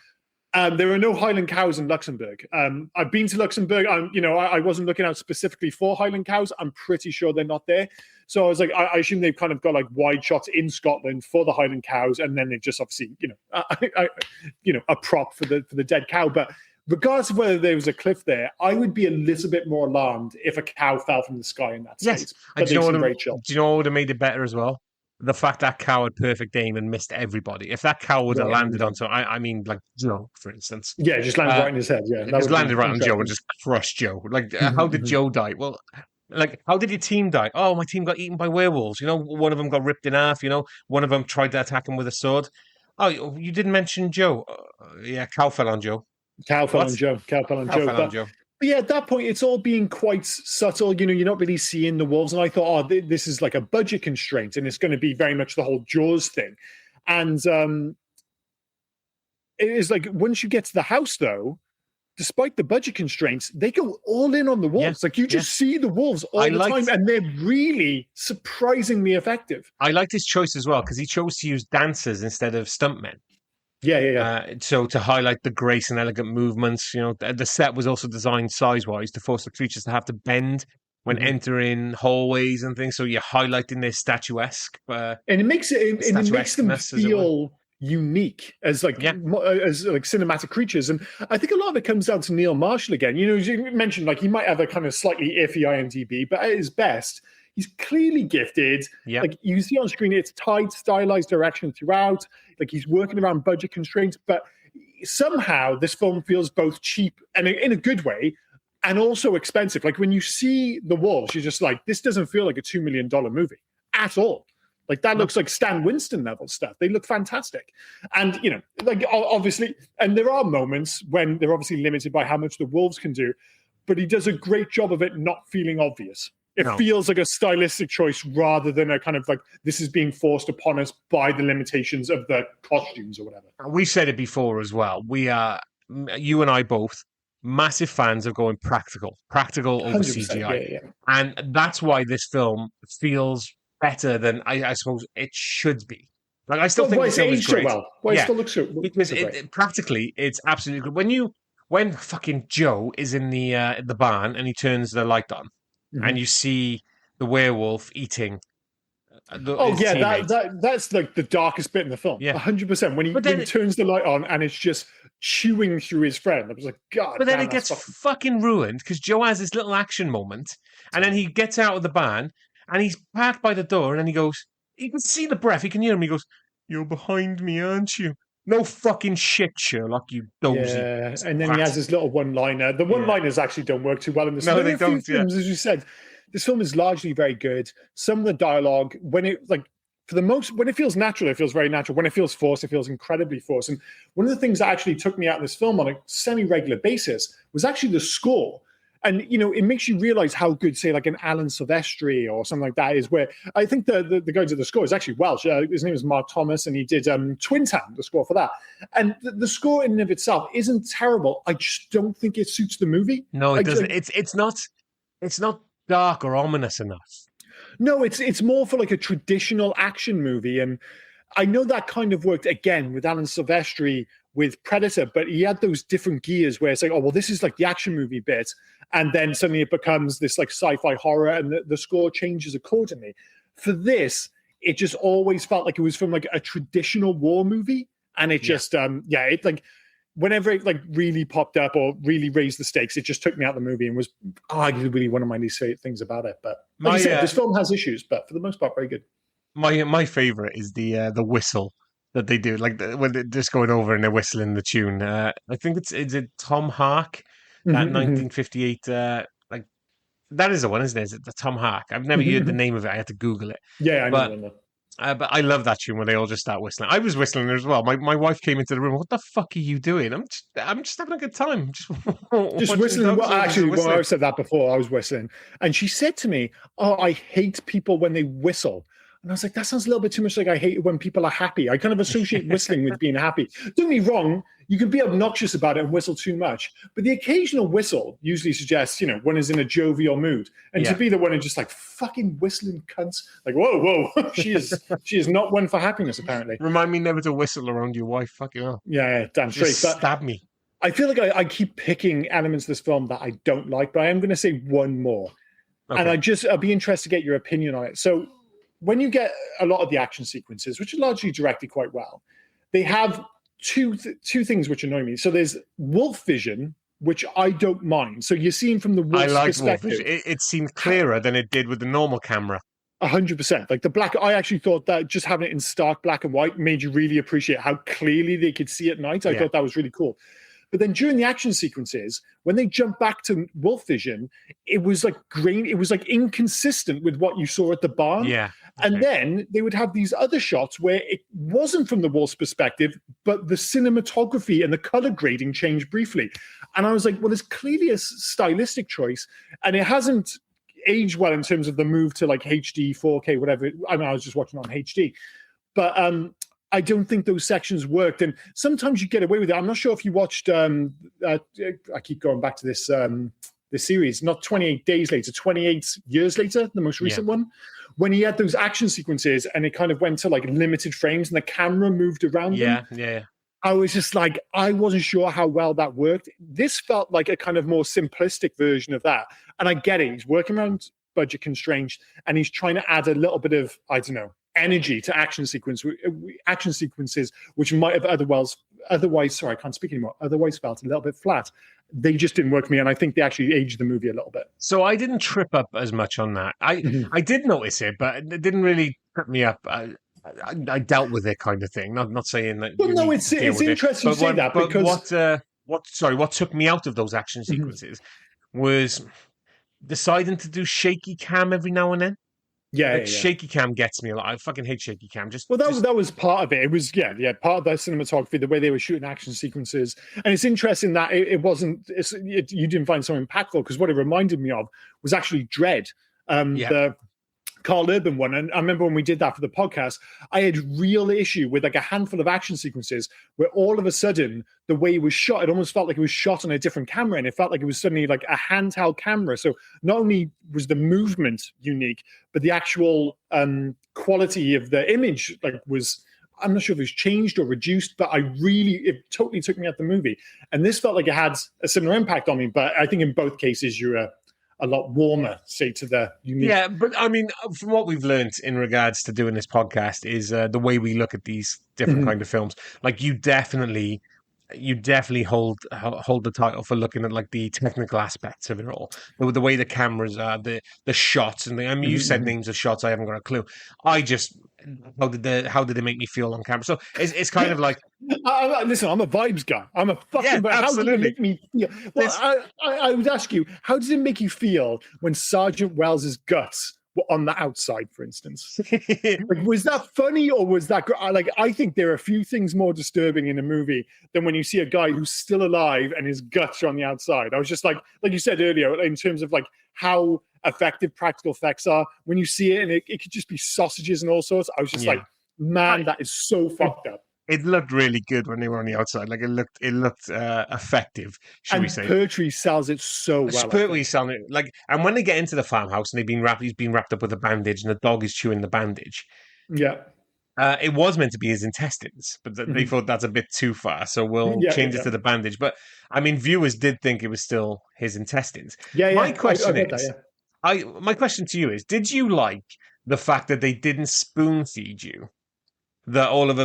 There are no Highland cows in Luxembourg. I've been to Luxembourg. I wasn't looking out specifically for Highland cows. I'm pretty sure they're not there. So I was like, I assume they've kind of got like wide shots in Scotland for the Highland cows, and then they just obviously, a prop for the dead cow. But regardless of whether there was a cliff there, I would be a little bit more alarmed if a cow fell from the sky in that state. Yes, do you know what would have made it better as well? The fact that cow had perfect aim and missed everybody. If that cow would have landed on, I mean, like Joe, for instance. Yeah, just landed right in his head. Yeah, just landed right on Joe and just crushed Joe. Like, how did Joe die? Well, like, how did your team die? Oh, my team got eaten by werewolves. One of them got ripped in half. One of them tried to attack him with a sword. Oh, you didn't mention Joe. Yeah, cow fell on Joe. Cow fell on Joe. But yeah, at that point, it's all being quite subtle. You're not really seeing the wolves. And I thought, this is like a budget constraint, and it's going to be very much the whole Jaws thing. And it is like, once you get to the house, though, despite the budget constraints, they go all in on the wolves. Like, you just see the wolves all the time, and they're really surprisingly effective. I liked his choice as well, because he chose to use dancers instead of stuntmen. Yeah. So to highlight the grace and elegant movements, the set was also designed size-wise to force the creatures to have to bend when entering hallways and things. So you're highlighting their statuesque, and it makes them feel unique as cinematic creatures. And I think a lot of it comes down to Neil Marshall again. You mentioned like he might have a kind of slightly iffy IMDb, but at his best, he's clearly gifted. Yeah. Like you see on screen, it's tight, stylized direction throughout. Like he's working around budget constraints, but somehow this film feels both cheap and in a good way, and also expensive. Like when you see the wolves, you're just like, this doesn't feel like a $2 million movie at all. Like that looks like Stan Winston level stuff. They look fantastic. And, like obviously, and there are moments when they're obviously limited by how much the wolves can do, but he does a great job of it not feeling obvious. It No. feels like a stylistic choice rather than a kind of like, this is being forced upon us by the limitations of the costumes or whatever. We've said it before as well. We are, you and I both, massive fans of going practical over 100%. CGI. Yeah. And that's why this film feels better than I suppose it should be. Like, I still think why the film is aged so great. well? Why it still looks so because great? practically it's absolutely good. When fucking Joe is in the barn and he turns the light on, and you see the werewolf eating his teammates. That's like the darkest bit in the film. Yeah. 100%. When he turns the light on and it's just chewing through his friend, I was like, God. But then it gets fucking ruined because Joe has this little action moment, and then he gets out of the barn and he's parked by the door, and then he goes, you can see the breath, he can hear him. He goes, "You're behind me, aren't you?" No fucking shit, Sherlock, you dozy. Yeah, and then he has this little one-liner. The one-liners actually don't work too well in this. No, they don't. Films, as you said, this film is largely very good. Some of the dialogue, when it feels natural, it feels very natural. When it feels forced, it feels incredibly forced. And one of the things that actually took me out of this film on a semi-regular basis was actually the score. And, it makes you realize how good, say, like an Alan Silvestri or something like that is, where I think the guy who did the score is actually Welsh. His name is Mark Thomas, and he did Twin Town, the score for that. And the score in and of itself isn't terrible. I just don't think it suits the movie. No, it doesn't. It's not dark or ominous enough. No, it's more for like a traditional action movie. And I know that kind of worked again with Alan Silvestri with Predator, but he had those different gears where it's like, oh, well, this is like the action movie bit. And then suddenly it becomes this like sci-fi horror, and the score changes accordingly. For this, it just always felt like it was from like a traditional war movie. And it just, it like, whenever it like really popped up or really raised the stakes, it just took me out of the movie and was arguably one of my least favorite things about it. But like I said, this film has issues, but for the most part, very good. My favorite is the whistle that they do, like when they're just going over and they're whistling the tune. I think is it Tom Hark, that 1958 like that is the one, isn't it? Is it the Tom Hark? I've never heard the name of it. I had to Google it. Yeah, I know. But I love that tune when they all just start whistling. I was whistling as well. My wife came into the room. What the fuck are you doing? I'm just having a good time. Just whistling. Well, actually, well, I've said that before. I was whistling, and she said to me, "Oh, I hate people when they whistle." And I was like, that sounds a little bit too much like I hate it when people are happy. I kind of associate whistling with being happy. Don't get me wrong, you can be obnoxious about it and whistle too much. But the occasional whistle usually suggests, one is in a jovial mood. And to be the one who's just like, fucking whistling cunts. Like, whoa. she is not one for happiness, apparently. Remind me never to whistle around your wife. Fucking hell. Yeah, damn straight. Just stab me. I feel like I keep picking elements of this film that I don't like, but I am going to say one more. Okay. And I'll be interested to get your opinion on it. So, when you get a lot of the action sequences, which are largely directed quite well, they have two things which annoy me. So there's wolf vision, which I don't mind. So you're seeing from the wolf's perspective. Wolf vision. It seemed clearer than it did with the normal camera. 100%. Like the black, I actually thought that just having it in stark black and white made you really appreciate how clearly they could see at night. I thought that was really cool. But then during the action sequences, when they jump back to wolf vision, it was like grain. It was like inconsistent with what you saw at the barn. Yeah. Okay. And then they would have these other shots where it wasn't from the wolf's perspective, but the cinematography and the color grading changed briefly. And I was like, well, there's clearly a stylistic choice, and it hasn't aged well in terms of the move to like HD, 4K, whatever. I mean, I was just watching on HD, but I don't think those sections worked. And sometimes you get away with it. I'm not sure if you watched, I keep going back to this series, not 28 Days Later, 28 Years Later, the most recent one, when he had those action sequences and it kind of went to like limited frames and the camera moved around them. Yeah. I was just like, I wasn't sure how well that worked. This felt like a kind of more simplistic version of that. And I get it. He's working around budget constraints and he's trying to add a little bit of, I don't know, energy to action sequences, which might have otherwise, sorry, I can't speak anymore, otherwise felt a little bit flat. They just didn't work for me, and I think they actually aged the movie a little bit. So I didn't trip up as much on that. I did notice it, but it didn't really trip me up. I dealt with it, kind of thing. Not saying that. Well, no, it's interesting to say that, because what took me out of those action sequences was deciding to do shaky cam every now and then. Yeah. Shaky cam gets me a lot. I fucking hate shaky cam. That was part of it. It was part of the cinematography, the way they were shooting action sequences. And it's interesting that you didn't find so impactful, because what it reminded me of was actually Dread. Yeah. The Carl Urban one. And I remember when we did that for the podcast, I had real issue with like a handful of action sequences where all of a sudden the way it was shot, it almost felt like it was shot on a different camera, and it felt like it was suddenly like a handheld camera. So not only was the movement unique, but the actual quality of the image was, I'm not sure if it was changed or reduced, but it totally took me out the movie. And this felt like it had a similar impact on me. But I think in both cases, you're a lot warmer, say, to the unique. Yeah, but I mean, from what we've learned in regards to doing this podcast is the way we look at these different kind of films. Like you definitely hold the title for looking at like the technical aspects of it all, the way the cameras are, the shots, and I mean, you said names of shots, I haven't got a clue. I just how did they make me feel on camera? So it's kind of like, listen, I'm a vibes guy. I'm a fucking. Yeah, how did it absolutely. make me feel? Well, I would ask you, how does it make you feel when Sergeant Wells's guts were on the outside, for instance? Like, was that funny or was that like? I think there are a few things more disturbing in a movie than when you see a guy who's still alive and his guts are on the outside. I was just like you said earlier, in terms of like how effective practical effects are when you see it, and it could just be sausages and all sorts. I was just like, man, that is so fucked up. It looked really good when they were on the outside. Like it looked effective, should we say? Pertwee sells it so well. Pertwee selling it like, and when they get into the farmhouse and he's been wrapped up with a bandage, and the dog is chewing the bandage. Yeah. It was meant to be his intestines, but they thought that's a bit too far, so we'll change it to the bandage. But I mean, viewers did think it was still his intestines. Yeah. My question my question to you is: did you like the fact that they didn't spoon feed you that all of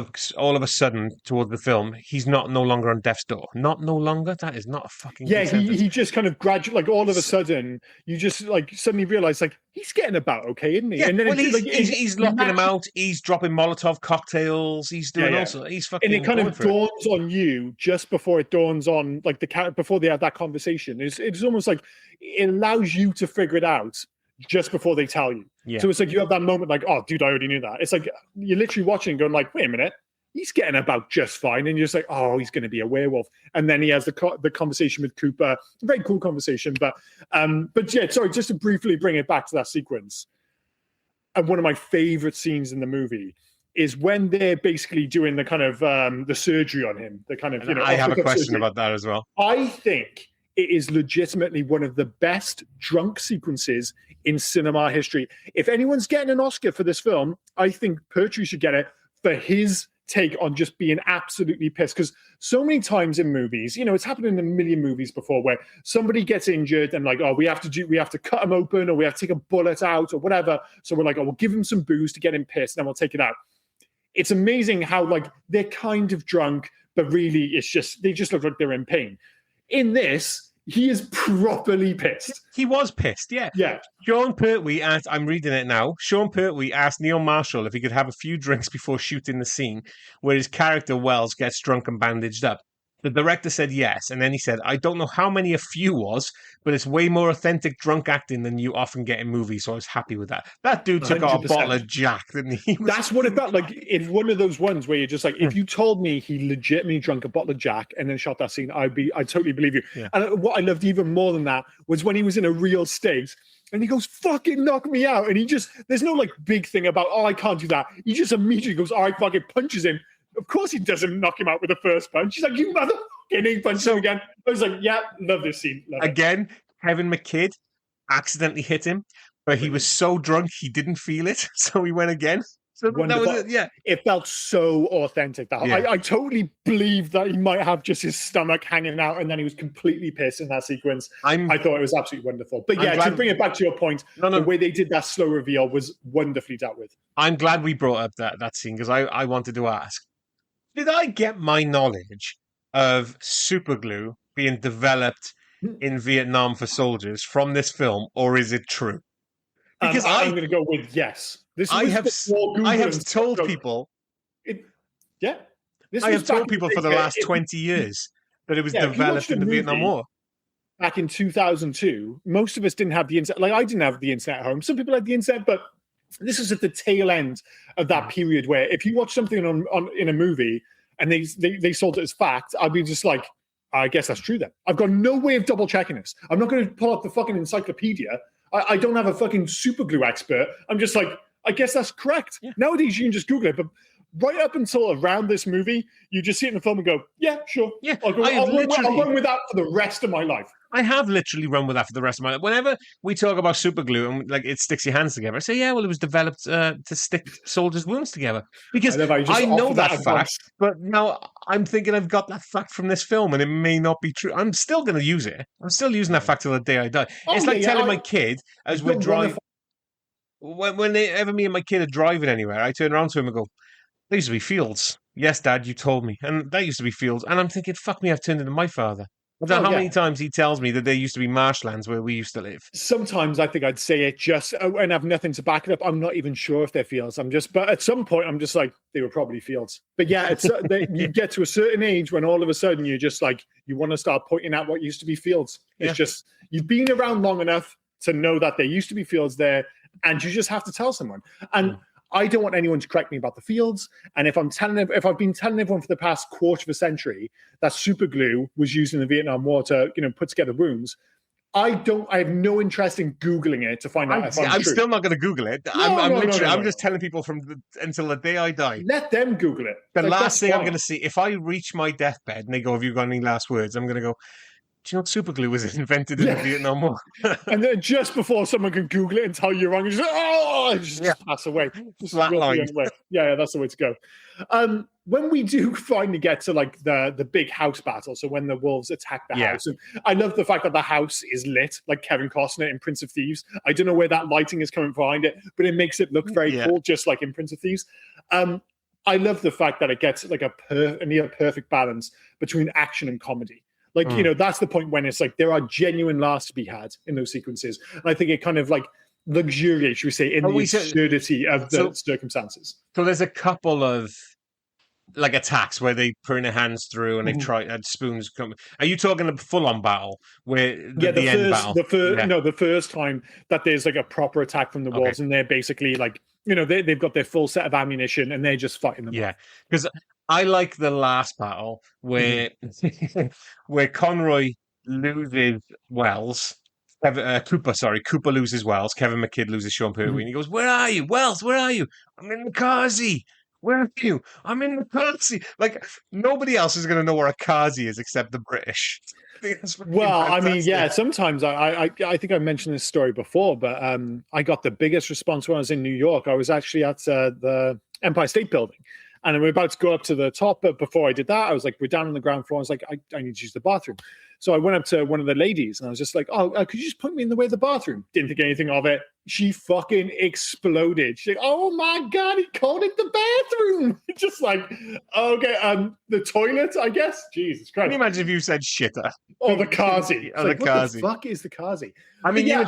a sudden towards the film he's no longer on death's door? No longer. That is not a fucking good sentence. He just kind of gradually, like all of a sudden, you just like suddenly realize like he's getting about okay, isn't he? Yeah, and then he's locking him out. He's dropping Molotov cocktails. He's doing also. He's fucking. And it kind of dawns on you just before it dawns on like the character before they have that conversation. It's almost like it allows you to figure it out just before they tell you. Yeah. So it's like you have that moment like, oh, dude, I already knew that. It's like you're literally watching going like, wait a minute, he's getting about just fine. And you're just like, oh, he's going to be a werewolf. And then he has the conversation with Cooper. A very cool conversation. But yeah, sorry, just to briefly bring it back to that sequence. And one of my favorite scenes in the movie is when they're basically doing the kind of the surgery on him. The kind of, I have a question about that as well. I think it is legitimately one of the best drunk sequences in cinema history. If anyone's getting an Oscar for this film, I think Pertwee should get it for his take on just being absolutely pissed. Because so many times in movies, it's happened in a million movies before where somebody gets injured and like, oh, we have to cut him open, or we have to take a bullet out or whatever. So we're like, oh, we'll give him some booze to get him pissed, and then we'll take it out. It's amazing how like they're kind of drunk, but really they just look like they're in pain. In this, he is properly pissed. He was pissed, yeah. Yeah. Sean Pertwee asked, I'm reading it now, Sean Pertwee asked Neil Marshall if he could have a few drinks before shooting the scene where his character Wells gets drunk and bandaged up. The director said yes, and then he said, I don't know how many a few was, but it's way more authentic drunk acting than you often get in movies, so I was happy with that. That dude took out a bottle of Jack, didn't he? That's what it felt like. It's one of those ones where you're just like, if you told me he legitimately drank a bottle of Jack and then shot that scene, I'd totally believe you. Yeah. And what I loved even more than that was when he was in a real state and he goes, fucking knock me out. And there's no like big thing about, oh, I can't do that. He just immediately goes, all right, fucking punches him. Of course he doesn't knock him out with the first punch. He's like, you motherfucker. And he punches him again. I was like, yeah, love this scene. Again, Kevin McKidd accidentally hit him, but he was so drunk he didn't feel it. So he went again. So that was it. Yeah. It felt so authentic. I totally believe that he might have just his stomach hanging out and then he was completely pissed in that sequence. I thought it was absolutely wonderful. But yeah, to bring it back to your point, the way they did that slow reveal was wonderfully dealt with. I'm glad we brought up that scene because I wanted to ask, did I get my knowledge of superglue being developed in Vietnam for soldiers from this film, or is it true? Because I'm going to go with yes. I have told people for the last 20 years that it was developed in the Vietnam War. Back in 2002, most of us didn't have the internet. Like, I didn't have the internet at home. Some people had the internet, but this was at the tail end of that period where if you watch something in a movie and they sold it as fact, I'd be just like, I guess that's true then. I've got no way of double checking this. I'm not going to pull up the fucking encyclopedia. I don't have a fucking super glue expert. I'm just like, I guess that's correct. Yeah. Nowadays, you can just Google it. But right up until around this movie, you just see it in the film and go, yeah, sure. Yeah, I'll run with that for the rest of my life. I have literally run with that for the rest of my life. Whenever we talk about super glue and like it sticks your hands together, I say, yeah, well, it was developed to stick soldiers' wounds together. Because I know that fact, but now I'm thinking I've got that fact from this film and it may not be true. I'm still going to use it. I'm still using that fact till the day I die. It's like telling my kid as we're driving. Whenever me and my kid are driving anywhere, I turn around to him and go, there used to be fields. Yes, Dad, you told me. And that used to be fields. And I'm thinking, fuck me, I've turned into my father. I don't know how many times he tells me that there used to be marshlands where we used to live. Sometimes I think I'd say it just and have nothing to back it up. I'm not even sure if they're fields. But at some point, I'm just like, they were probably fields. But yeah, you get to a certain age when all of a sudden you're just like, you want to start pointing out what used to be fields. It's just, you've been around long enough to know that there used to be fields there, and you just have to tell someone. And I don't want anyone to correct me about the fields. And if I've been telling everyone for the past quarter of a century that super glue was used in the Vietnam War to, put together wounds, I have no interest in Googling it to find out if I'm true. Still not going to Google it. I'm just telling people until the day I die. Let them Google it. The last thing I'm going to see, if I reach my deathbed and they go, have you got any last words? I'm going to go, do you know super glue was invented in the Vietnam War? And then just before someone can Google it and tell you you're wrong, you just pass away. Yeah, that's the way to go. When we do finally get to like the big house battle, so when the wolves attack the house, and I love the fact that the house is lit like Kevin Costner in Prince of Thieves. I don't know where that lighting is coming behind it, but it makes it look very cool, just like in Prince of Thieves. I love the fact that it gets like a near perfect balance between action and comedy. Like, that's the point when it's like there are genuine laughs to be had in those sequences. And I think it kind of like luxuriates, should we say, in the absurdity of the circumstances. So there's a couple of like attacks where they put their hands through and they try spoons come. Are you talking a full-on battle where the end battle? The first time that there's like a proper attack from the wolves and they're basically like, they've got their full set of ammunition and they're just fighting them. Yeah, because I like the last battle where where Conroy loses Wells. Cooper loses Wells. Kevin McKidd loses Sean Pertwee. And he goes, "Where are you, Wells? Where are you? I'm in the Kazi. Where are you? I'm in the Kazi." Like nobody else is going to know where a Kazi is except the British. Well, fantastic. I mean, yeah. Sometimes I think I mentioned this story before, but I got the biggest response when I was in New York. I was actually at the Empire State Building. And we're about to go up to the top, but before I did that, I was like, we're down on the ground floor. I was like, I need to use the bathroom. So I went up to one of the ladies and I was just like, could you just point me in the way of the bathroom? Didn't think anything of it. She fucking exploded. She's like, oh my God, he called it the bathroom. Just like, okay, the toilet, I guess. Jesus Christ. Can you imagine if you said shitter? Oh, the Kazi. What the fuck is the Kazi? I mean, you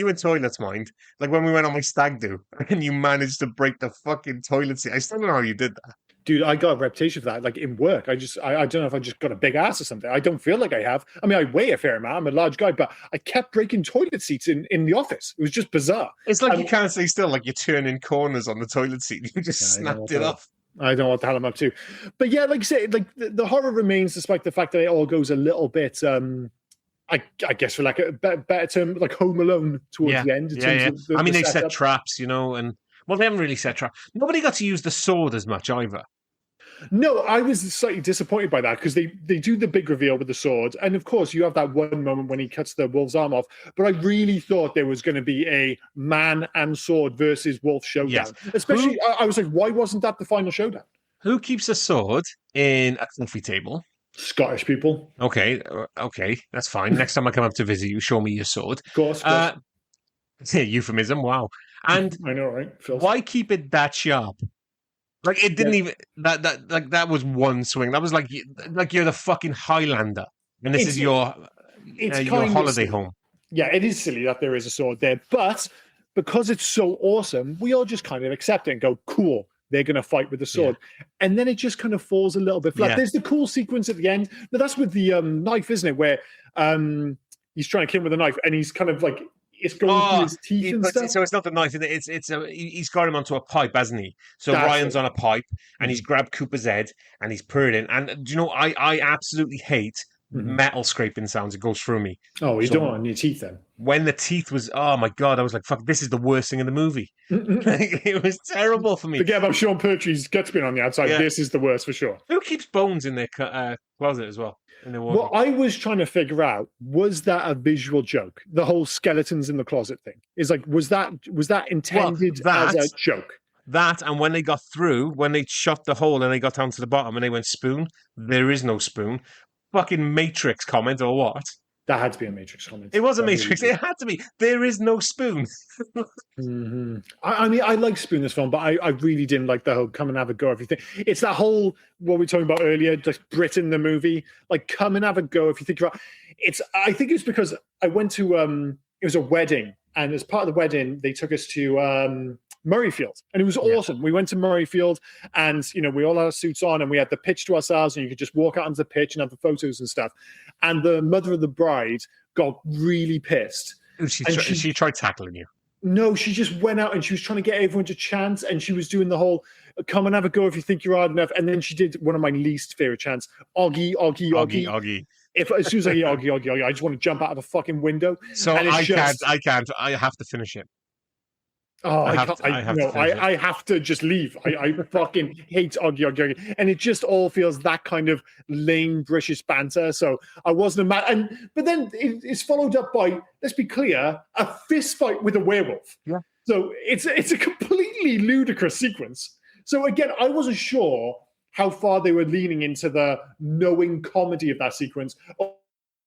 and toilets, mind. Like when we went on my stag do and you managed to break the fucking toilet seat. I still don't know how you did that. Dude, I got a reputation for that. Like in work, I don't know if I just got a big ass or something. I don't feel like I have. I mean, I weigh a fair amount. I'm a large guy, but I kept breaking toilet seats in the office. It was just bizarre. It's like you can't stay still. Like you're turning corners on the toilet seat. You just snapped it off. I don't know what the hell I'm up to. But yeah, like you say, like the horror remains, despite the fact that it all goes a little bit, I guess for like a better term, like Home Alone towards the end. They set traps, and well, they haven't really set traps. Nobody got to use the sword as much either. No, I was slightly disappointed by that because they do the big reveal with the sword. And of course, you have that one moment when he cuts the wolf's arm off. But I really thought there was going to be a man and sword versus wolf showdown. Yes. Especially, I was like, why wasn't that the final showdown? Who keeps a sword in a coffee table? Scottish people. Okay, that's fine. Next time I come up to visit you, show me your sword. Of course. Euphemism, wow. And I know, right? Why keep it that sharp? Like it didn't even that was one swing. That was like you're the fucking Highlander, and this is your holiday home. Yeah, it is silly that there is a sword there, but because it's so awesome, we all just kind of accept it and go, "Cool, they're going to fight with the sword," and then it just kind of falls a little bit flat. There's the cool sequence at the end. Now that's with the knife, isn't it? Where he's trying to kill him with a knife, and he's kind of like. It's going through his teeth and stuff. So it's not the knife. He's got him onto a pipe, hasn't he? So Ryan's on a pipe, and he's grabbed Cooper's head, and he's purred in. And do you know, I absolutely hate metal scraping sounds. It goes through me. Oh, you don't want it on your teeth then? when the teeth was, oh my God, I was like, fuck, this is the worst thing in the movie. It was terrible for me. Forget about Sean Pertwee's guts being on the outside. Yeah. This is the worst for sure. Who keeps bones in their closet as well? What I was trying to figure out, was that a visual joke? The whole skeletons in the closet thing is like, was that intended as a joke? That, and when they got through, when they shot the hole and they got down to the bottom and they went spoon, there is no spoon. Fucking Matrix comment or what? That had to be a Matrix comment. It was a Matrix. It had to be. There is no spoon. Mm-hmm. I mean, I like Spoon this film, but I really didn't like the whole come and have a go if you think. It's that whole, what we were talking about earlier, just Britain, the movie, like come and have a go if you think about it's. I think it's because I went to, it was a wedding, and as part of the wedding, they took us to Murrayfield, and it was awesome. Yeah. We went to Murrayfield, and we all had our suits on, and we had the pitch to ourselves, and you could just walk out onto the pitch and have the photos and stuff. And the mother of the bride got really pissed. She tried tackling you. No, she just went out and she was trying to get everyone to chant, and she was doing the whole "come and have a go if you think you're hard enough." And then she did one of my least favorite chants: "Oggy, Oggy, Oggy, Oggy." As soon as I hear Oggy, Oggy, Oggy, I just want to jump out of the fucking window. So I can't. I have to finish it. Oh, I have to just leave. I fucking hate Oggy, Oggy, Oggy. And it just all feels that kind of lame British banter. So I wasn't mad. But then it's followed up by, let's be clear, a fist fight with a werewolf. Yeah. So it's a completely ludicrous sequence. So again, I wasn't sure how far they were leaning into the knowing comedy of that sequence,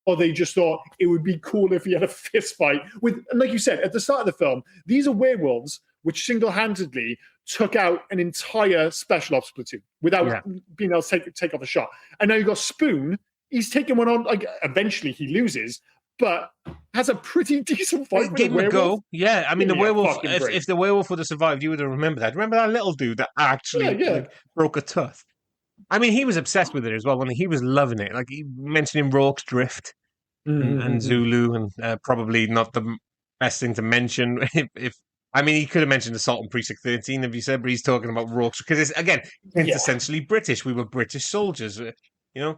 or they just thought it would be cool if he had a fist fight with, and like you said, at the start of the film, these are werewolves which single-handedly took out an entire special ops platoon without being able to take off a shot. And now you've got Spoon, he's taking one on, like eventually he loses, but has a pretty decent fight with gave him a go. Yeah, I mean, the werewolf, if the werewolf would have survived, you would have remembered that. Remember that little dude that actually like, broke a tooth? I mean, he was obsessed with it as well. He was loving it. Like, he mentioned in Rourke's Drift and Zulu, and probably not the best thing to mention. I mean, he could have mentioned Assault on Precinct 13, if you said, but he's talking about Rourke's, because it's, again, essentially British. We were British soldiers, And Joe,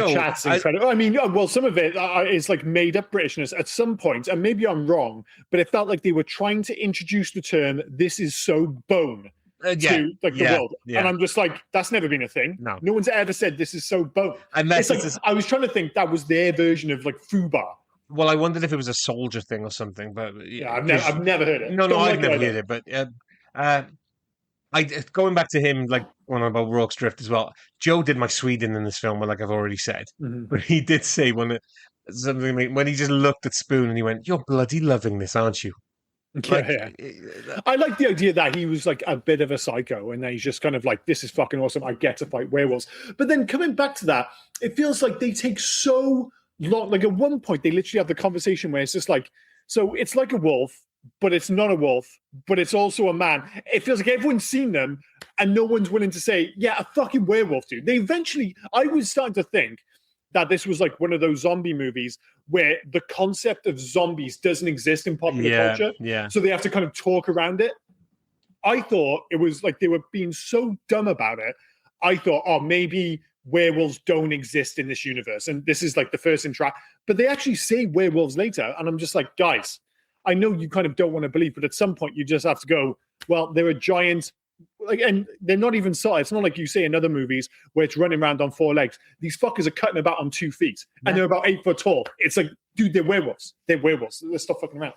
the chat's incredible. I mean, well, some of it is like made up Britishness at some point, and maybe I'm wrong, but it felt like they were trying to introduce the term "this is so bone." To the world, and I'm just like, that's never been a thing. No one's ever said this is so bone. Unless I was trying to think that was their version of like FUBAR. Well, I wondered if it was a soldier thing or something, but I've never heard it. No, I've never heard it. But going back to him, like one about Rourke's Drift as well. Joe did my Sweden in this film, like I've already said, but he did say when he just looked at Spoon and he went, "You're bloody loving this, aren't you?" I like the idea that he was like a bit of a psycho, and that he's just kind of like, this is fucking awesome, I get to fight werewolves. But then coming back to that, it feels like they take so long. Like at one point they literally have the conversation where it's just like, so it's like a wolf, but it's not a wolf, but it's also a man. It feels like everyone's seen them and no one's willing to say, yeah, a fucking werewolf, dude. I was starting to think that this was like one of those zombie movies where the concept of zombies doesn't exist in popular culture. Yeah. So they have to kind of talk around it. I thought it was like they were being so dumb about it. I thought, oh, maybe werewolves don't exist in this universe. And this is like the first interaction. But they actually say werewolves later. And I'm just like, guys, I know you kind of don't want to believe, but at some point you just have to go, well, they're a giant, like, and they're not even solid. It's not like you say in other movies where it's running around on 4 legs. These fuckers are cutting about on 2 feet, and they're about 8 foot tall. It's like, dude, they're werewolves. They're werewolves. Let's stop fucking around.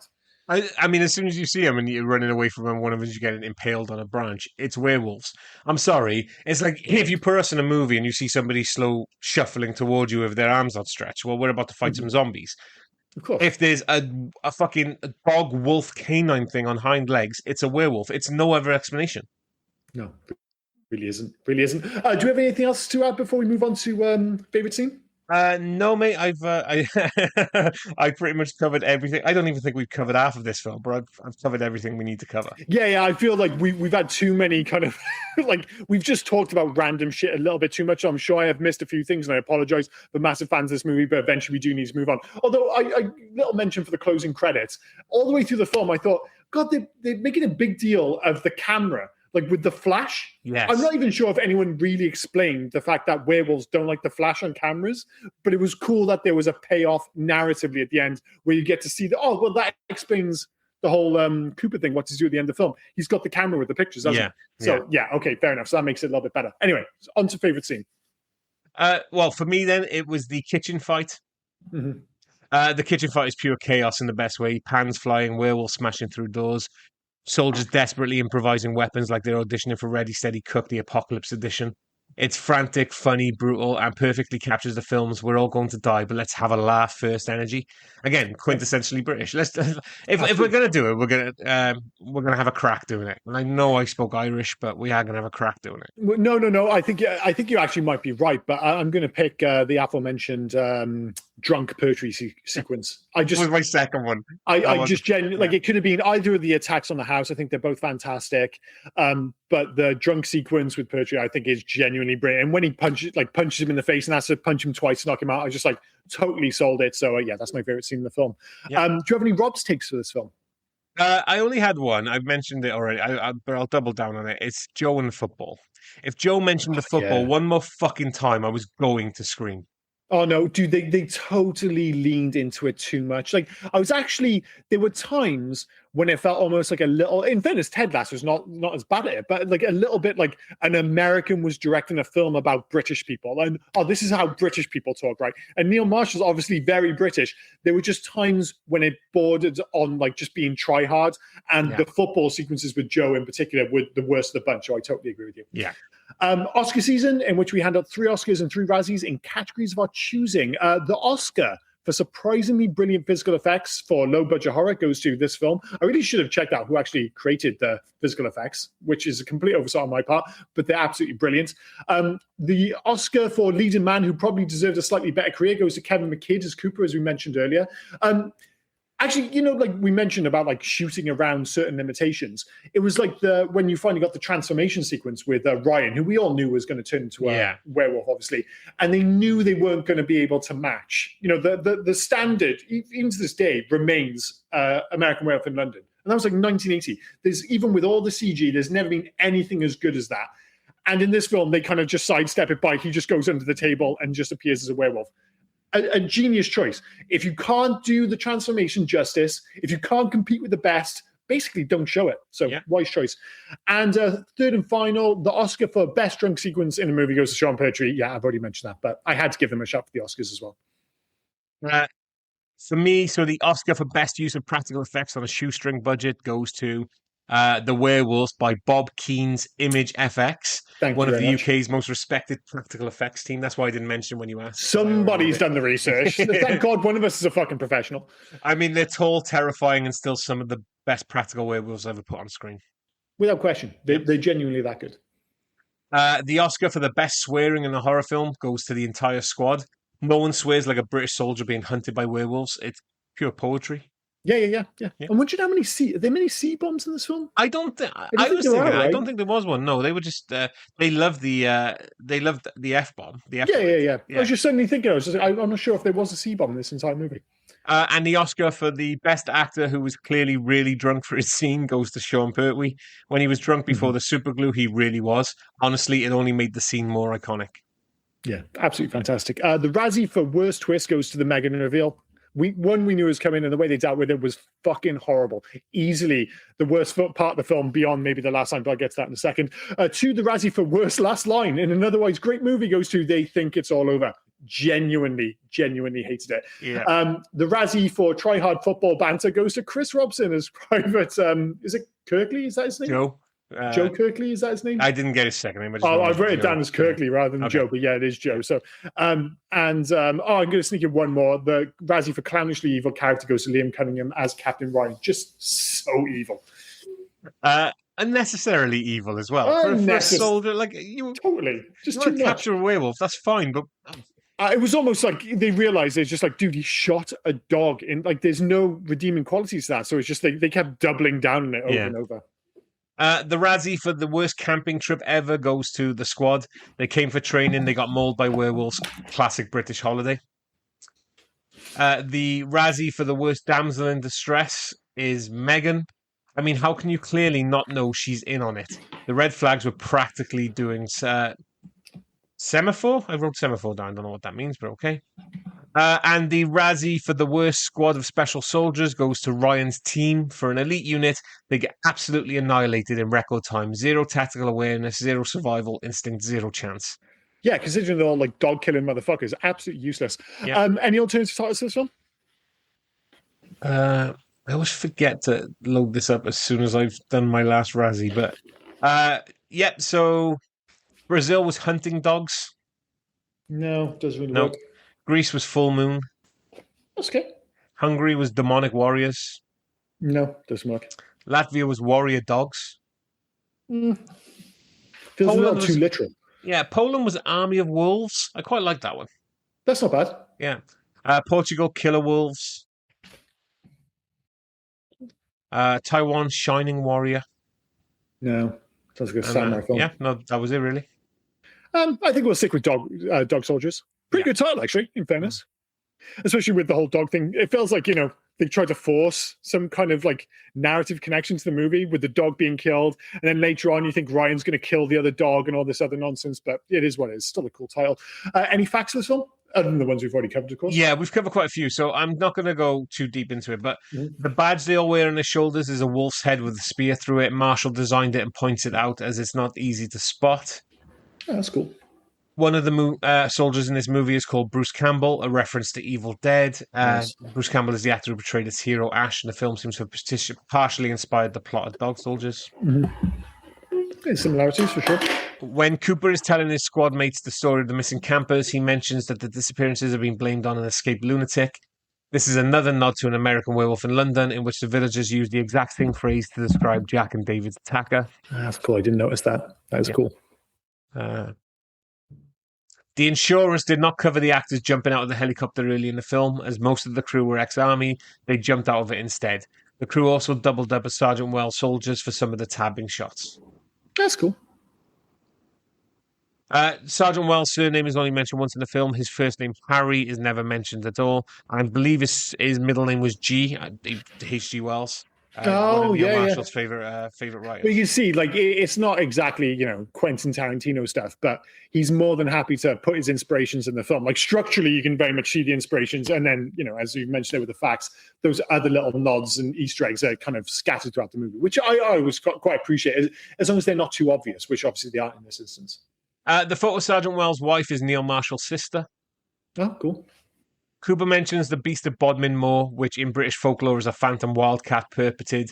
I mean, as soon as you see them and you're running away from them, one of them is getting impaled on a branch. It's werewolves. I'm sorry. It's like if you put us in a movie and you see somebody slow shuffling towards you with their arms outstretched. Well, we're about to fight some zombies. Of course. If there's a fucking dog wolf canine thing on hind legs, it's a werewolf. It's no other explanation. No, really isn't. Really isn't. Do you have anything else to add before we move on to favorite scene? No, mate. I pretty much covered everything. I don't even think we've covered half of this film, but I've covered everything we need to cover. Yeah. I feel like we've had too many kind of like we've just talked about random shit a little bit too much. So I'm sure I have missed a few things, and I apologize for massive fans of this movie. But eventually, we do need to move on. Although I little mention for the closing credits, all the way through the film, I thought, God, they're making a big deal of the camera. like with the Flash. Yes. I'm not even sure if anyone really explained the fact that werewolves don't like the Flash on cameras, but it was cool that there was a payoff narratively at the end where you get to see that explains the whole Cooper thing. What does he do at the end of the film? He's got the camera with the pictures, doesn't he? So okay, fair enough. So that makes it a little bit better. Anyway, on to favorite scene. Well, for me then, it was the kitchen fight. Mm-hmm. The kitchen fight is pure chaos in the best way. Pans flying, werewolves smashing through doors, soldiers desperately improvising weapons like they're auditioning for Ready, Steady, Cook, the Apocalypse Edition. It's frantic, funny, brutal, and perfectly captures the film's "we're all going to die, but let's have a laugh first" energy. Again, quintessentially British. If we're gonna do it, we're gonna have a crack doing it. And I know I spoke Irish, but we are gonna have a crack doing it. No. I think you actually might be right, but I'm going to pick the aforementioned drunk poetry sequence. That was my second one. I just genuinely like it could have been either of the attacks on the house. I think they're both fantastic, but the drunk sequence with poetry I think is genuinely brilliant. And when he punches him in the face and has to punch him twice to knock him out, I just like totally sold it. So yeah, that's my favorite scene in the film. Yeah. Do you have any Rob's takes for this film? I only had one. I've mentioned it already, but I'll double down on it. It's Joe and the football. If Joe mentioned the football one more fucking time, I was going to scream. Oh no, dude, they totally leaned into it too much. Like there were times when it felt almost like a little, in fairness, Ted Lasso's not as bad at it, but like a little bit like an American was directing a film about British people. And this is how British people talk, right? And Neil Marshall's obviously very British. There were just times when it bordered on like just being try hard. And the football sequences with Joe in particular were the worst of the bunch. So I totally agree with you. Yeah. Oscar season, in which we hand out 3 Oscars and 3 Razzies in categories of our choosing. The Oscar for surprisingly brilliant physical effects for low-budget horror goes to this film. I really should have checked out who actually created the physical effects, which is a complete oversight on my part, but they're absolutely brilliant. The Oscar for leading man, who probably deserved a slightly better career, goes to Kevin McKidd as Cooper, as we mentioned earlier. Actually, like we mentioned about like shooting around certain limitations. It was like when you finally got the transformation sequence with Ryan, who we all knew was going to turn into a werewolf, obviously, and they knew they weren't going to be able to match. The standard, even to this day, remains American Werewolf in London, and that was like 1980. Even with all the CG, there's never been anything as good as that. And in this film, they kind of just sidestep it by he just goes under the table and just appears as a werewolf. A genius choice. If you can't do the transformation justice, if you can't compete with the best, basically don't show it. So wise choice. And third and final, the Oscar for best drunk sequence in a movie goes to Sean Pertwee. Yeah, I've already mentioned that, but I had to give him a shot for the Oscars as well. For me, so the Oscar for best use of practical effects on a shoestring budget goes to The Werewolves by Bob Keene's Image FX, one of the UK's most respected practical effects team. That's why I didn't mention when you asked. Somebody's done the research. Thank God one of us is a fucking professional. I mean, they're tall, terrifying, and still some of the best practical werewolves ever put on screen. Without question. They're genuinely that good. The Oscar for the best swearing in a horror film goes to the entire squad. No one swears like a British soldier being hunted by werewolves. It's pure poetry. Yeah. And wonder how many are there many C bombs in this film? I don't think. I was thinking. I don't think there was one. No, they were just. They loved the F bomb. Yeah. I was just suddenly thinking. I'm not sure if there was a C bomb in this entire movie. And the Oscar for the best actor who was clearly really drunk for his scene goes to Sean Pertwee. When he was drunk before the super glue, he really was. Honestly, it only made the scene more iconic. Yeah, absolutely fantastic. The Razzie for worst twist goes to the Megan reveal. We knew it was coming, and the way they dealt with it was fucking horrible. Easily the worst part of the film, beyond maybe the last line, but I'll get to that in a second. 2, the Razzie for worst last line in an otherwise great movie goes to They Think It's All Over. Genuinely hated it. Yeah. The Razzie for Try Hard Football Banter goes to Chris Robson as Private. Is it Kirkley? Is that his name? Joe Kirkley, is that his name? I didn't get his second name. I've written it down as Kirkley rather than Joe, but yeah, it is Joe. So, I'm going to sneak in one more. The Razzie for clownishly evil character goes to Liam Cunningham as Captain Ryan. Just so evil. Unnecessarily evil as well. For a soldier, like you totally just you want to capture a werewolf. That's fine, but. It was almost like they realized it's just like, dude, he shot a dog, and like there's no redeeming qualities to that. So it's just they kept doubling down on it over and over. The Razzie for the worst camping trip ever goes to the squad. They came for training. They got mauled by werewolves. Classic British holiday. The Razzie for the worst damsel in distress is Megan. I mean, how can you clearly not know she's in on it? The red flags were practically doing semaphore. I wrote semaphore down. I don't know what that means, but okay. And the Razzie for the worst squad of special soldiers goes to Ryan's team. For an elite unit, they get absolutely annihilated in record time. Zero tactical awareness, zero survival instinct, zero chance. Yeah, considering they're all like dog killing motherfuckers, absolutely useless. Yeah. Any alternative titles to this film? I always forget to load this up as soon as I've done my last Razzie, but so Brazil was hunting dogs. No, doesn't really No. work. Greece was full moon. That's okay. Hungary was demonic warriors. No, doesn't work. Latvia was warrior dogs. Feels a little too literal. Yeah, Poland was army of wolves. I quite like that one. That's not bad. Yeah. Portugal, killer wolves. Taiwan, shining warrior. No, sounds like a samurai film. Yeah, no, that was it really. I think we'll stick with dog soldiers. Pretty good title, actually, in fairness. Especially with the whole dog thing. It feels like, they tried to force some kind of like narrative connection to the movie with the dog being killed. And then later on, you think Ryan's going to kill the other dog and all this other nonsense. But it is what it is. Still a cool title. Any facts of this film? Other than the ones we've already covered, of course. Yeah, we've covered quite a few. So I'm not going to go too deep into it. But the badge they all wear on their shoulders is a wolf's head with a spear through it. Marshall designed it and points it out as it's not easy to spot. Oh, that's cool. One of the soldiers in this movie is called Bruce Campbell, a reference to Evil Dead. Nice. Bruce Campbell is the actor who portrayed its hero Ash, and the film seems to have partially inspired the plot of Dog Soldiers. There's similarities for sure. When Cooper is telling his squad mates the story of the missing campers, he mentions that the disappearances have been blamed on an escaped lunatic. This is another nod to an American Werewolf in London, in which the villagers use the exact same phrase to describe Jack and David's attacker. That's cool. I didn't notice that. That was cool. The insurance did not cover the actors jumping out of the helicopter early in the film, as most of the crew were ex-army. They jumped out of it instead. The crew also doubled up as Sergeant Wells soldiers for some of the tabbing shots. That's cool. Sergeant Wells' surname is only mentioned once in the film. His first name, Harry, is never mentioned at all. I believe his middle name was G, H.G. Wells. One of Neil Marshall's favorite writers. But you can see, like, it's not exactly, Quentin Tarantino stuff, but he's more than happy to put his inspirations in the film. Like, structurally, you can very much see the inspirations. And then, as you mentioned there with the facts, those other little nods and Easter eggs are kind of scattered throughout the movie, which I always quite appreciate, as long as they're not too obvious, which obviously they aren't in this instance. The photo Sergeant Wells' wife is Neil Marshall's sister. Oh, cool. Cooper mentions the Beast of Bodmin Moor, which in British folklore is a phantom wildcat purported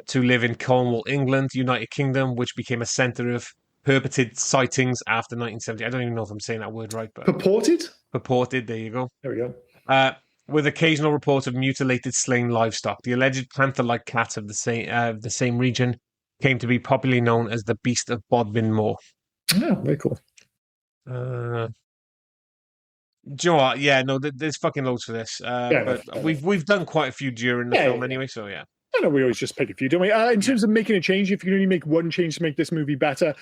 to live in Cornwall, England, United Kingdom, which became a centre of purported sightings after 1970. I don't even know if I'm saying that word right, but purported. There you go. There we go. With occasional reports of mutilated, slain livestock, the alleged panther-like cat of the same region came to be popularly known as the Beast of Bodmin Moor. Oh, very cool. Do you know what? Yeah, no, there's fucking loads for this. But we've done quite a few during the film anyway, so yeah. I know we always just pick a few, don't we? In terms of making a change, if you can only make one change to make this movie better,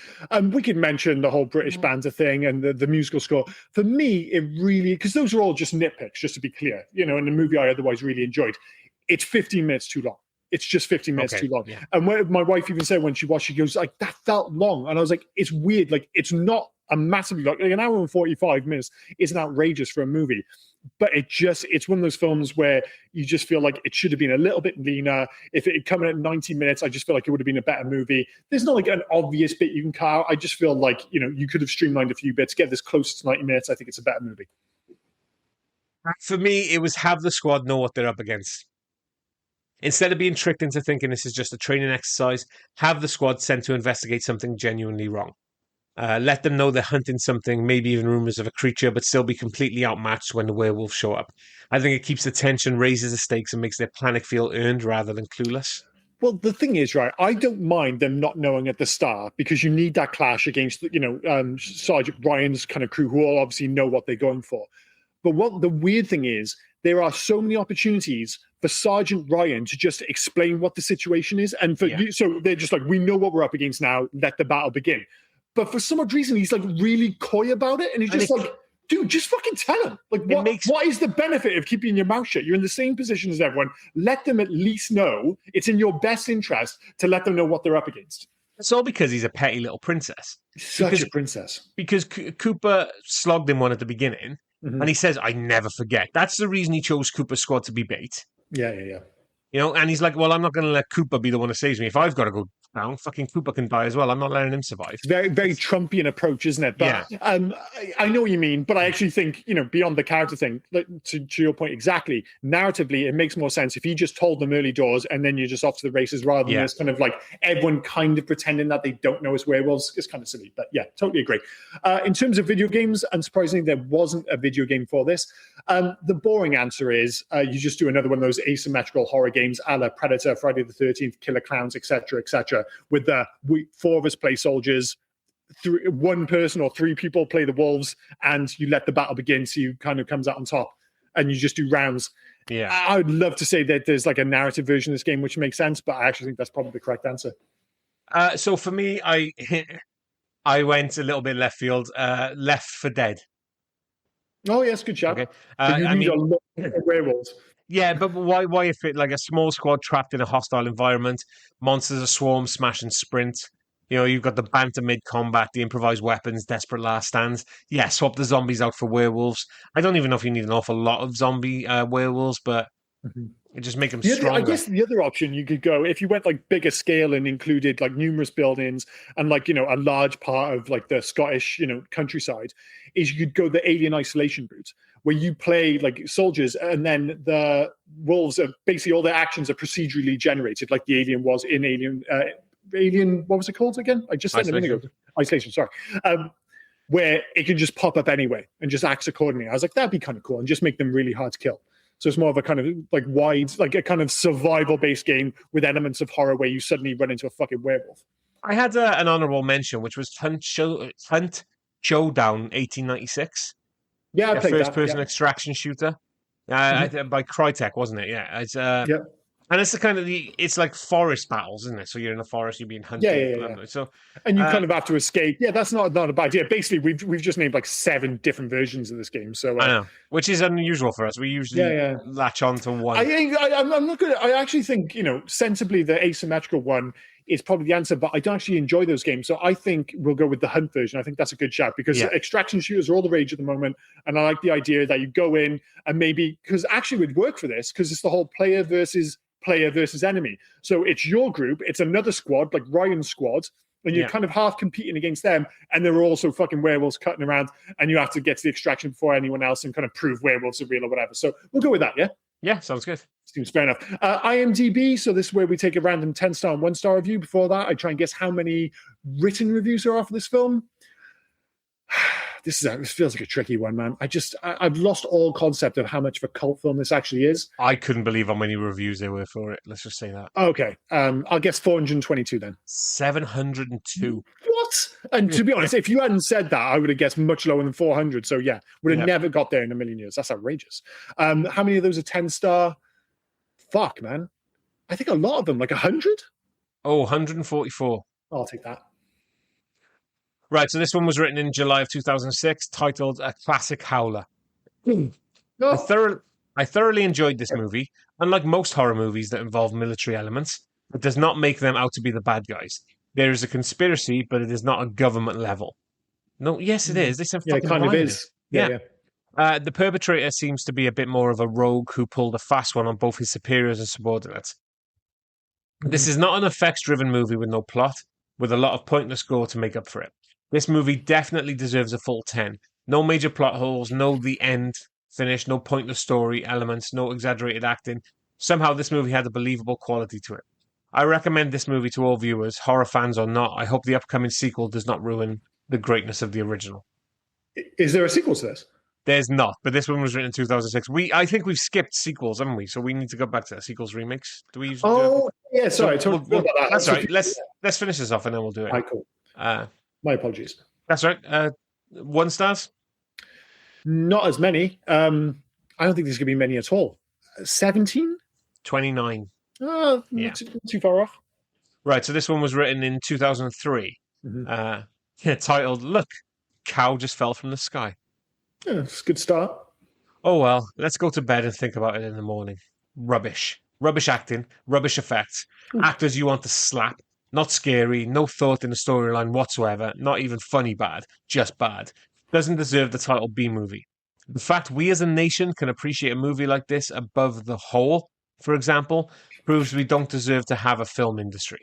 we could mention the whole British banter thing and the musical score. For me, it really, because those are all just nitpicks, just to be clear, in a movie I otherwise really enjoyed. It's 15 minutes too long. It's just 15 minutes too long. Yeah. And my wife even said when she watched, she goes, like, that felt long. And I was like, it's weird. Like, it's not a massively long, like an hour and 45 minutes isn't outrageous for a movie. But it's one of those films where you just feel like it should have been a little bit leaner. If it had come in at 90 minutes, I just feel like it would have been a better movie. There's not like an obvious bit you can cut out. I just feel like, you could have streamlined a few bits, get this close to 90 minutes. I think it's a better movie. For me, it was have the squad know what they're up against. Instead of being tricked into thinking this is just a training exercise, have the squad sent to investigate something genuinely wrong. Let them know they're hunting something, maybe even rumors of a creature, but still be completely outmatched when the werewolves show up. I think it keeps the tension, raises the stakes, and makes their panic feel earned rather than clueless. Well, the thing is, right, I don't mind them not knowing at the start because you need that clash against, Sergeant Ryan's kind of crew who all obviously know what they're going for. But what the weird thing is, there are so many opportunities for Sergeant Ryan to just explain what the situation is. And so they're just like, we know what we're up against now, let the battle begin. But for some odd reason, he's like really coy about it. And he's just like, dude, just fucking tell him. Like, what is the benefit of keeping your mouth shut? You're in the same position as everyone. Let them at least know it's in your best interest to let them know what they're up against. It's all because he's a petty little princess. Such a princess. Because Cooper slogged him one at the beginning, and he says, "I never forget." That's the reason he chose Cooper's squad to be bait. Yeah. And he's like, "Well, I'm not going to let Cooper be the one that saves me. If I've got to go down, fucking Cooper can die as well. I'm not letting him survive." It's very, very Trumpian approach, isn't it? But yeah. I know what you mean, but I actually think, beyond the character thing, to your point exactly, narratively, it makes more sense if he just told them early doors and then you're just off to the races rather than this kind of like everyone kind of pretending that they don't know it's werewolves. It's kind of silly, but yeah, totally agree. In terms of video games, unsurprisingly, there wasn't a video game for this. The boring answer is you just do another one of those asymmetrical horror games a la Predator, Friday the 13th, Killer Clowns, etc., with the four of us play soldiers, one person or three people play the wolves, and you let the battle begin, so you kind of comes out on top, and you just do rounds. Yeah, I would love to say that there's like a narrative version of this game which makes sense, but I actually think that's probably the correct answer. So for me, I went a little bit left field. Left 4 Dead. Oh yes, good shout. Okay. You need a lot of werewolves. Yeah, but why if it like a small squad trapped in a hostile environment, monsters are swarm, smash and sprint. You've got the banter mid-combat, the improvised weapons, desperate last stands. Yeah, swap the zombies out for werewolves. I don't even know if you need an awful lot of zombie werewolves, but just make them stronger. I guess the other option you could go, if you went like bigger scale and included like numerous buildings and like, a large part of like the Scottish, countryside, is you could go the Alien Isolation route, where you play like soldiers and then the wolves are basically all their actions are procedurally generated, like the Alien was in Alien, what was it called again? I just said Isolation. a minute ago. Isolation, sorry. Where it can just pop up anyway and just acts accordingly. I was like, that'd be kind of cool, and just make them really hard to kill. So it's more of a kind of like a kind of survival-based game with elements of horror where you suddenly run into a fucking werewolf. I had an honorable mention, which was Hunt Showdown 1896. Yeah, I played first-person extraction shooter by Crytek, wasn't it? Yeah, it's and it's the kind of it's like forest battles, isn't it? So you're in a forest, you're being hunted. Yeah. So and you kind of have to escape. Yeah, that's not a bad idea. Basically, we've just named like 7 different versions of this game. So I know, which is unusual for us. We usually latch on to one. I'm not good. I actually think sensibly the asymmetrical one is probably the answer, but I don't actually enjoy those games. So I think we'll go with the Hunt version. I think that's a good shout because extraction shooters are all the rage at the moment. And I like the idea that you go in and maybe, because actually it would work for this, because it's the whole player versus enemy. So it's your group, it's another squad, like Ryan's squad, and you're kind of half competing against them, and there are also fucking werewolves cutting around, and you have to get to the extraction before anyone else and kind of prove werewolves are real or whatever. So we'll go with that, yeah? Yeah, sounds good. Seems fair enough. IMDb, so this is where we take a random 10-star and 1-star review. Before that, I try and guess how many written reviews there are for this film. This feels like a tricky one, man. I've lost all concept of how much of a cult film this actually is. I couldn't believe how many reviews there were for it. Let's just say that. Okay. I'll guess 422 then. 702. What? And to be honest, if you hadn't said that, I would have guessed much lower than 400. So yeah, would have never got there in a million years. That's outrageous. How many of those are 10-star? Fuck, man. I think a lot of them, like 100? Oh, 144. I'll take that. Right, so this one was written in July of 2006, titled A Classic Howler. I thoroughly enjoyed this movie. Unlike most horror movies that involve military elements, it does not make them out to be the bad guys. There is a conspiracy, but it is not a government level. No, yes, it is. They said it kind of is. Yeah. The perpetrator seems to be a bit more of a rogue who pulled a fast one on both his superiors and subordinates. This is not an effects-driven movie with no plot, with a lot of pointless gore to make up for it. This movie definitely deserves a full 10. No major plot holes, no the end finish, no pointless story elements, no exaggerated acting. Somehow this movie had a believable quality to it. I recommend this movie to all viewers, horror fans or not. I hope the upcoming sequel does not ruin the greatness of the original. Is there a sequel to this? There's not, but this one was written in 2006. I think we've skipped sequels, haven't we? So we need to go back to sequels, remakes. Do we? Yeah, sorry. That's right. Let's finish this off and then we'll do it. Right, cool. My apologies. That's right. 1 stars? Not as many. I don't think there's going to be many at all. 17? 29. Not too far off. Right, so this one was written in 2003. Titled, Look, Cow Just Fell from the Sky. Yeah, it's a good start. Oh, well, let's go to bed and think about it in the morning. Rubbish. Rubbish acting, rubbish effects, actors you want to slap, Not scary, no thought in the storyline whatsoever, not even funny bad, just bad. Doesn't deserve the title B movie. The fact we as a nation can appreciate a movie like this above The Hole, for example, proves we don't deserve to have a film industry.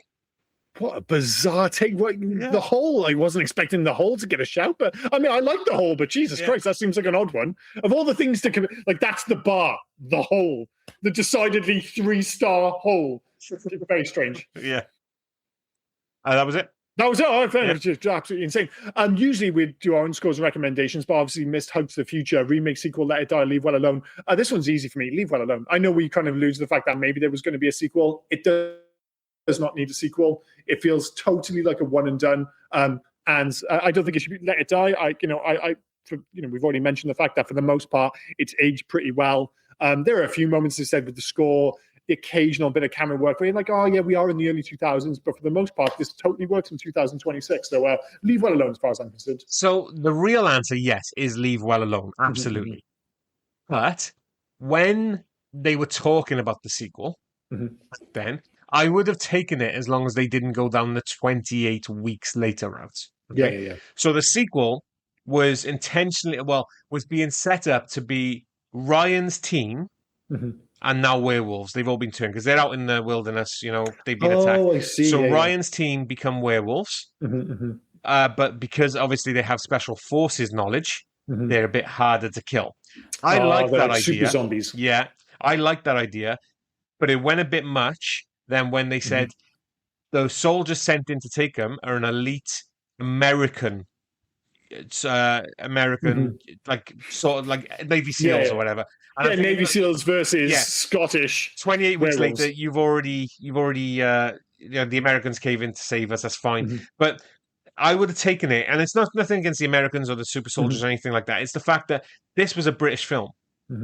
What a bizarre take. Yeah. The Hole, I wasn't expecting The Hole to get a shout, but I mean, I like The Hole, but Jesus Christ, that seems like an odd one. Of all the things to come, like, that's the bar, The Hole, the decidedly 3-star hole. Very strange. Yeah. That was it. That was it. I found it was just absolutely insane. Usually we do our own scores and recommendations, but obviously missed Hope to the Future, remake, sequel, Let It Die, Leave Well Alone. This one's easy for me. Leave Well Alone. I know we kind of lose the fact that maybe there was going to be a sequel. It does not need a sequel. It feels totally like a one and done. And I don't think it should be Let It Die. We've already mentioned the fact that for the most part, it's aged pretty well. There are a few moments, as I said, with the score, the occasional bit of camera work where you're like, oh yeah, we are in the early 2000s, but for the most part, this totally works in 2026. So Leave Well Alone as far as I'm concerned. So the real answer, yes, is Leave Well Alone. Absolutely. But when they were talking about the sequel, then I would have taken it as long as they didn't go down the 28 weeks later route. Okay? Yeah. So the sequel was was being set up to be Ryan's team and now werewolves. They've all been turned because they're out in the wilderness, they've been attacked. Oh, I see. So Ryan's team become werewolves. But because obviously they have special forces knowledge, they're a bit harder to kill. I like that idea. Super zombies. Yeah, I like that idea. But it went a bit much. Then when they said the soldiers sent in to take them are an elite American, like sort of like Navy SEALs or whatever. And Navy SEALs versus Scottish. 28 werewolves. weeks later, you've already the Americans cave in to save us. That's fine. But I would have taken it, and it's nothing against the Americans or the super soldiers or anything like that. It's the fact that this was a British film.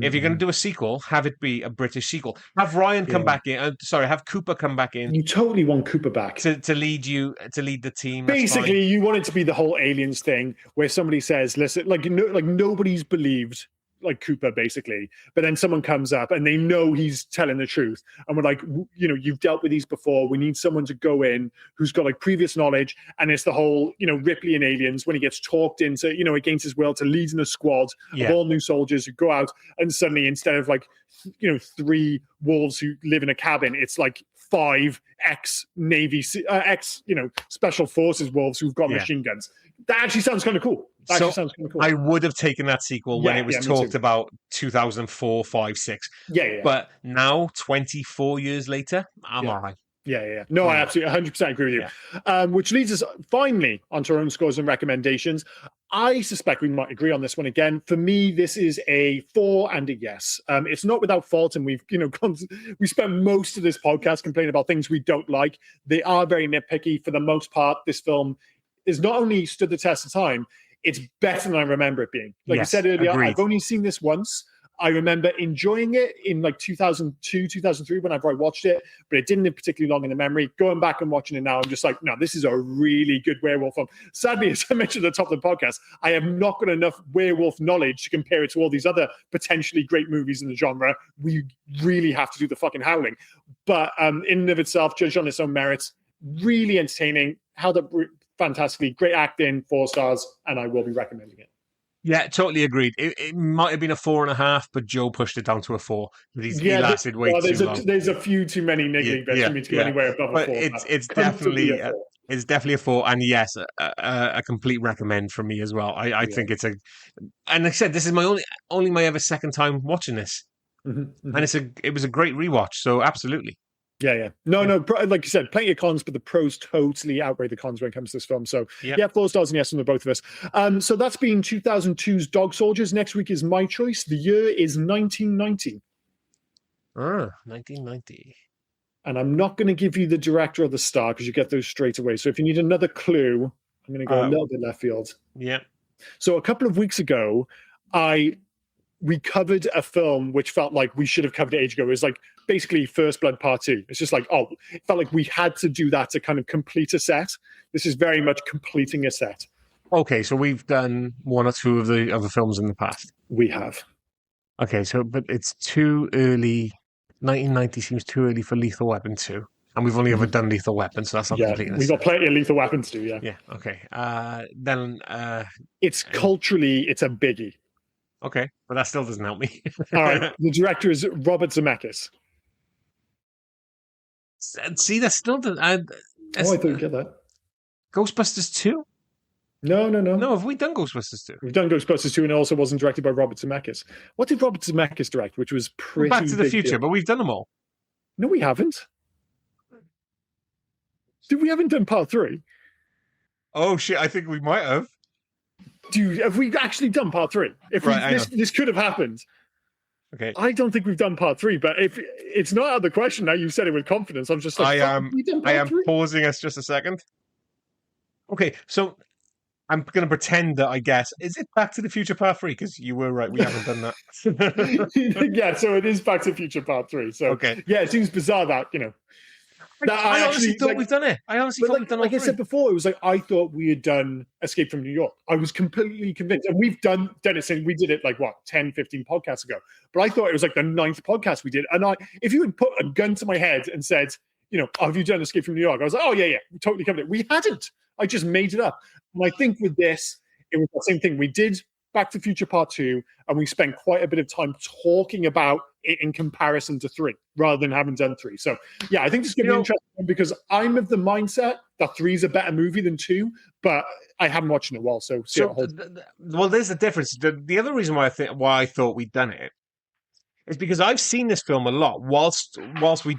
If you're going to do a sequel, have it be a British sequel. Have Ryan come back in. Have Cooper come back in. You totally want Cooper back to lead the team. Basically, you want it to be the whole aliens thing, where somebody says, "Listen, like nobody's believed like Cooper, basically," but then someone comes up and they know he's telling the truth, and we're like, you've dealt with these before. We need someone to go in who's got like previous knowledge, and it's the whole Ripley and Aliens when he gets talked into against his will to lead in a squad of all new soldiers who go out, and suddenly instead of like 3 wolves who live in a cabin, it's like 5 ex-Navy special forces wolves who've got machine guns. That actually sounds kind of cool. I would have taken that sequel when it was talked about 2004, 5, 6. Yeah. But now, 24 years later, I'm all right. Yeah. No, I absolutely 100% agree with you. Yeah. Which leads us finally onto our own scores and recommendations. I suspect we might agree on this one again. For me, this is a 4 and a yes. It's not without fault, and we've we spent most of this podcast complaining about things we don't like. They are very nitpicky. For the most part, this film is not only stood the test of time, it's better than I remember it being. Like I said earlier, agreed. I've only seen this once. I remember enjoying it in like 2002, 2003 whenever I watched it, but it didn't live particularly long in the memory. Going back and watching it now, I'm just like, no, this is a really good werewolf film. Sadly, as I mentioned at the top of the podcast, I have not got enough werewolf knowledge to compare it to all these other potentially great movies in the genre. We really have to do the fucking Howling. But in and of itself, judged on its own merits, really entertaining, held up fantastically, great acting, 4 stars, and I will be recommending it. Yeah, totally agreed. It might have been a 4.5, but Joe pushed it down to a 4. He lasted way too long. There's a few too many niggling bits for me to go anywhere above a 4. It's definitely a 4, and yes, a complete recommend from me as well. I think it's and like I said, this is my only my ever second time watching this, and it was a great rewatch. So absolutely. Yeah. No, like you said, plenty of cons, but the pros totally outweigh the cons when it comes to this film. So, 4 stars and yes from the both of us. So that's been 2002's Dog Soldiers. Next week is my choice. The year is 1990. 1990. And I'm not going to give you the director or the star because you get those straight away. So if you need another clue, I'm going to go a little bit left field. Yeah. So a couple of weeks ago, we covered a film which felt like we should have covered it age ago. It was like basically First Blood Part 2. It's just like, it felt like we had to do that to kind of complete a set. This is very much completing a set. Okay, so we've done 1 or 2 of the other films in the past. We have. Okay, but it's too early. 1990 seems too early for Lethal Weapon 2. And we've only ever done Lethal Weapon, so that's not Yeah, completeness. we got plenty of Lethal Weapon to do. Yeah, Yeah, okay. Then it's culturally, it's a biggie. okay, but that still doesn't help me. All right, the director is Robert Zemeckis. See, that still doesn't. I thought you'd get that. Ghostbusters 2? No. No, have we done Ghostbusters 2? We've done Ghostbusters 2, and it also wasn't directed by Robert Zemeckis. What did Robert Zemeckis direct, which was pretty Back to the big Future, deal? but we've done them all. No, we haven't. Dude, we haven't done part 3. Oh shit! I think we might have. Dude, have we actually done part 3? If this could have happened. Okay. I don't think we've done part 3, but if it's not out of the question now, you said it with confidence. I'm just like, I am three? pausing us just a second. Okay, so I'm going to pretend that I guess. Is it Back to the Future Part 3? Because you were right, we haven't done that. Yeah, so it is Back to the Future Part 3. So okay. Yeah, it seems bizarre that, I honestly thought we've done it. I honestly thought we've done it. Like I said before, it was like I thought we had done Escape from New York. I was completely convinced. And we've done it since we did it 10, 15 podcasts ago. But I thought it was like the 9th podcast we did. And if you had put a gun to my head and said, have you done Escape from New York? I was like, oh, yeah, we totally covered it. We hadn't. I just made it up. And I think with this, it was the same thing. We did Back to the Future Part 2, and we spent quite a bit of time talking about it in comparison to 3, rather than having done 3. So, yeah, I think this is going to be interesting because I'm of the mindset that 3 is a better movie than 2, but I haven't watched it in a while. So well, there's the difference. The other reason why I thought we'd done it is because I've seen this film a lot whilst we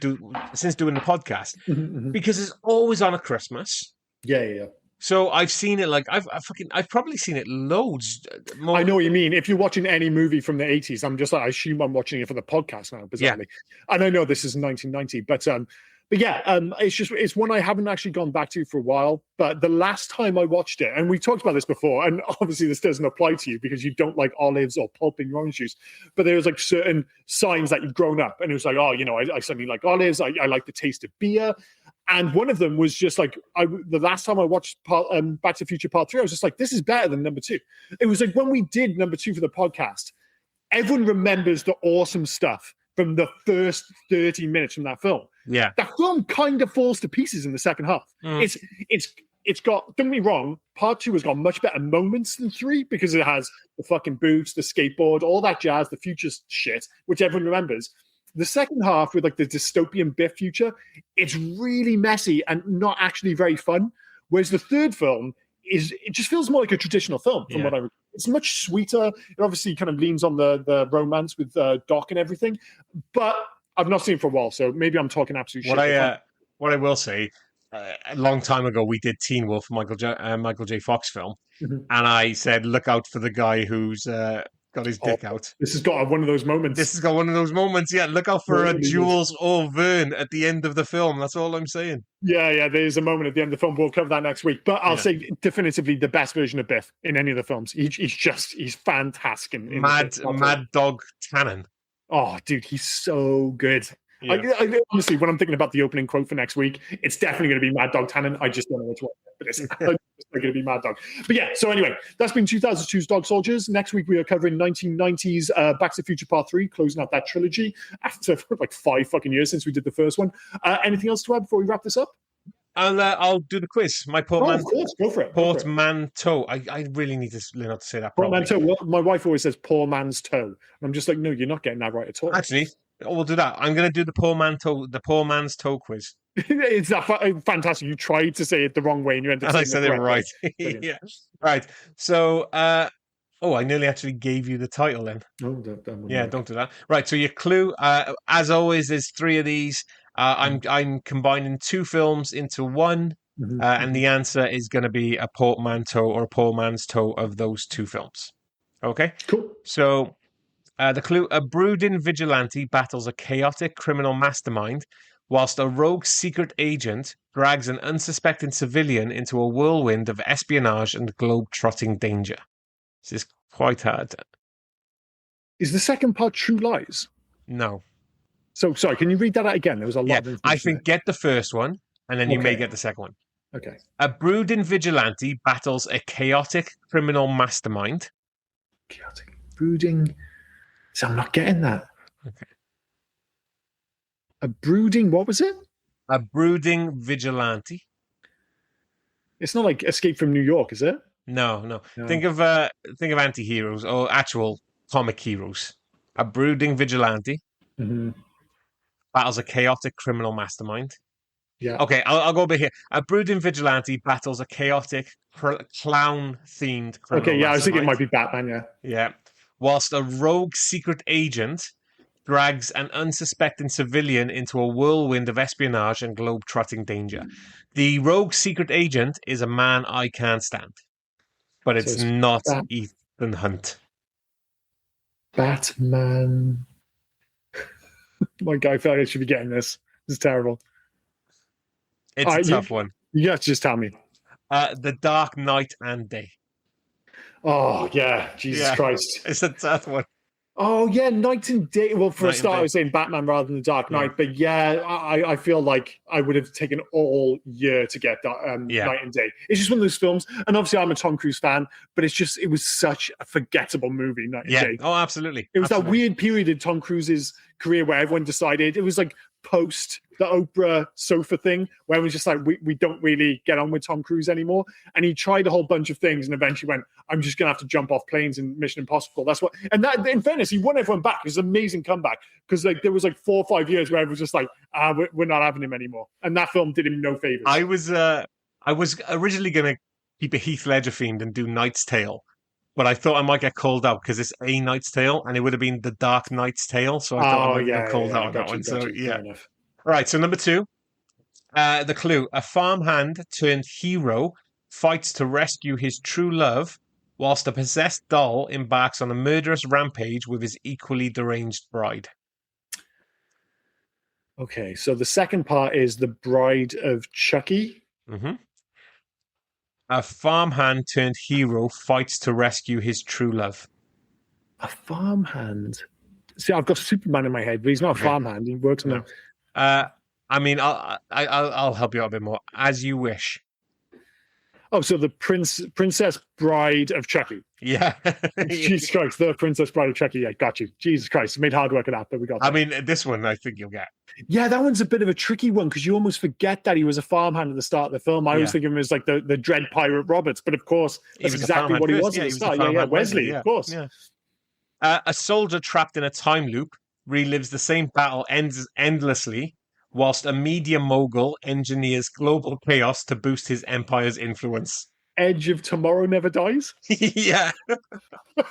since doing the podcast, because it's always on at Christmas. Yeah. So I've seen it I've probably seen it loads more. I know what you mean. If you're watching any movie from the 80s, I'm just I assume I'm watching it for the podcast now, bizarrely. Yeah. And I know this is 1990, but yeah, it's one I haven't actually gone back to for a while. But the last time I watched it, and we talked about this before, and obviously this doesn't apply to you because you don't like olives or pulp in your orange juice, but there's certain signs that you've grown up, and it was like, oh, I suddenly like olives. I like the taste of beer. And one of them was just the last time I watched Back to the Future Part 3, I was just like, this is better than number 2. It was like when we did number 2 for the podcast, everyone remembers the awesome stuff from the first 30 minutes from that film. Yeah. That film kind of falls to pieces in the second half. It's got, don't get me wrong, Part 2 has got much better moments than 3 because it has the fucking boots, the skateboard, all that jazz, the future shit, which everyone remembers. The second half with the dystopian Biff future, it's really messy and not actually very fun. Whereas the third film it just feels more like a traditional film from what I remember. It's much sweeter. It obviously kind of leans on the romance with Doc and everything. But I've not seen it for a while, so maybe I'm talking absolute shit. What I will say, a long time ago we did Teen Wolf, Michael J. Fox film, and I said, look out for the guy who's got his dick out. This has got one of those moments. Yeah, look out for Jules Verne at the end of the film. That's all I'm saying. Yeah, there's a moment at the end of the film. We'll cover that next week. But I'll say definitively the best version of Biff in any of the films. He's fantastic. In Mad Dog Tannen. Oh, dude, he's so good. Yeah. I honestly, when I'm thinking about the opening quote for next week, it's definitely going to be Mad Dog Tannen. I just don't know which one, but it's going to be Mad Dog. But yeah, so anyway, that's been 2002's Dog Soldiers. Next week, we are covering 1990's Back to the Future Part 3, closing out that trilogy after 5 fucking years since we did the first one. Anything else to add before we wrap this up? I'll do the quiz. My portmanteau. Of course, go for it. Portmanteau. I really need to learn how to say that properly. Portmanteau. Well, my wife always says poor man's toe. And I'm just like, no, you're not getting that right at all. Actually, we'll do that. I'm going to do the poor man's toe quiz. It's that fantastic. You tried to say it the wrong way and you ended up saying I said it right. Yeah. Right. So, I nearly actually gave you the title then. Oh, don't do that. Right. So your clue, as always, there's 3 of these. I'm combining 2 films into one, and the answer is going to be a portmanteau or a poor man's toe of those 2 films. Okay? Cool. So the clue, a brooding vigilante battles a chaotic criminal mastermind whilst a rogue secret agent drags an unsuspecting civilian into a whirlwind of espionage and globe-trotting danger. This is quite hard. Is the second part True Lies? No. So, sorry, can you read that out again? There was a lot of information. I think get the first one, and then you may get the second one. Okay. A brooding vigilante battles a chaotic criminal mastermind. Chaotic. Brooding. So I'm not getting that. Okay. A brooding, what was it? A brooding vigilante. It's not like Escape from New York, is it? No, no. No. Think of anti-heroes or actual comic heroes. A brooding vigilante Mm-hmm. battles a chaotic criminal mastermind. Yeah. Okay, I'll go a bit here. A brooding vigilante battles a chaotic clown-themed criminal Okay, yeah, I was thinking it mastermind. might be Batman, yeah. Yeah. Whilst a rogue secret agent drags an unsuspecting civilian into a whirlwind of espionage and globe-trotting danger. The rogue secret agent is a man I can't stand, but So it's it's not Ethan Hunt. Batman. My guy, I feel like I should be getting this. This is terrible. It's a tough one. You have to just tell me. The Dark Knight and Day. Oh, yeah. Jesus Christ. It's a tough one. Oh, yeah, Night and Day. Well, for Night a start, I was saying Batman rather than The Dark Knight. But yeah, I feel like I would have taken all year to get that Night and Day. It's just one of those films. And obviously, I'm a Tom Cruise fan, but it was such a forgettable movie, Night and Day. Oh, absolutely. It was that weird period in Tom Cruise's career where everyone decided, it was like post the Oprah sofa thing, where it was just like, we don't really get on with Tom Cruise anymore. And he tried a whole bunch of things and eventually went, I'm just going to have to jump off planes in Mission Impossible. That's what, and that, in fairness, he won everyone back. It was an amazing comeback because like there was like 4 or 5 years where it was just like, we're not having him anymore. And that film did him no favors. I was originally going to keep a Heath Ledger themed and do Knight's Tale, but I thought I might get called out because it's a Knight's Tale and it would have been the Dark Knight's Tale. So I thought I might get called out on that one. So yeah. All right. So number 2, the clue: a farmhand turned hero fights to rescue his true love, whilst a possessed doll embarks on a murderous rampage with his equally deranged bride. Okay, so the second part is the Bride of Chucky. Mm-hmm. A farmhand turned hero fights to rescue his true love. A farmhand. See, I've got Superman in my head, but he's not a farmhand. He works on I mean, I'll help you out a bit more. As you wish. Oh, so the Princess Bride of Chucky. Yeah. Jesus Christ, the Princess Bride of Chucky. Yeah, got you. Jesus Christ, made hard work of that, but we got that. I mean, this one I think you'll get. Yeah, that one's a bit of a tricky one because you almost forget that he was a farmhand at the start of the film. I always think of him as like the Dread Pirate Roberts, but of course, that's exactly what he was at the start. Yeah, Wesley, of course. Yeah. A soldier trapped in a time loop relives the same battle endlessly, whilst a media mogul engineers global chaos to boost his empire's influence. Edge of Tomorrow Never Dies. Yeah.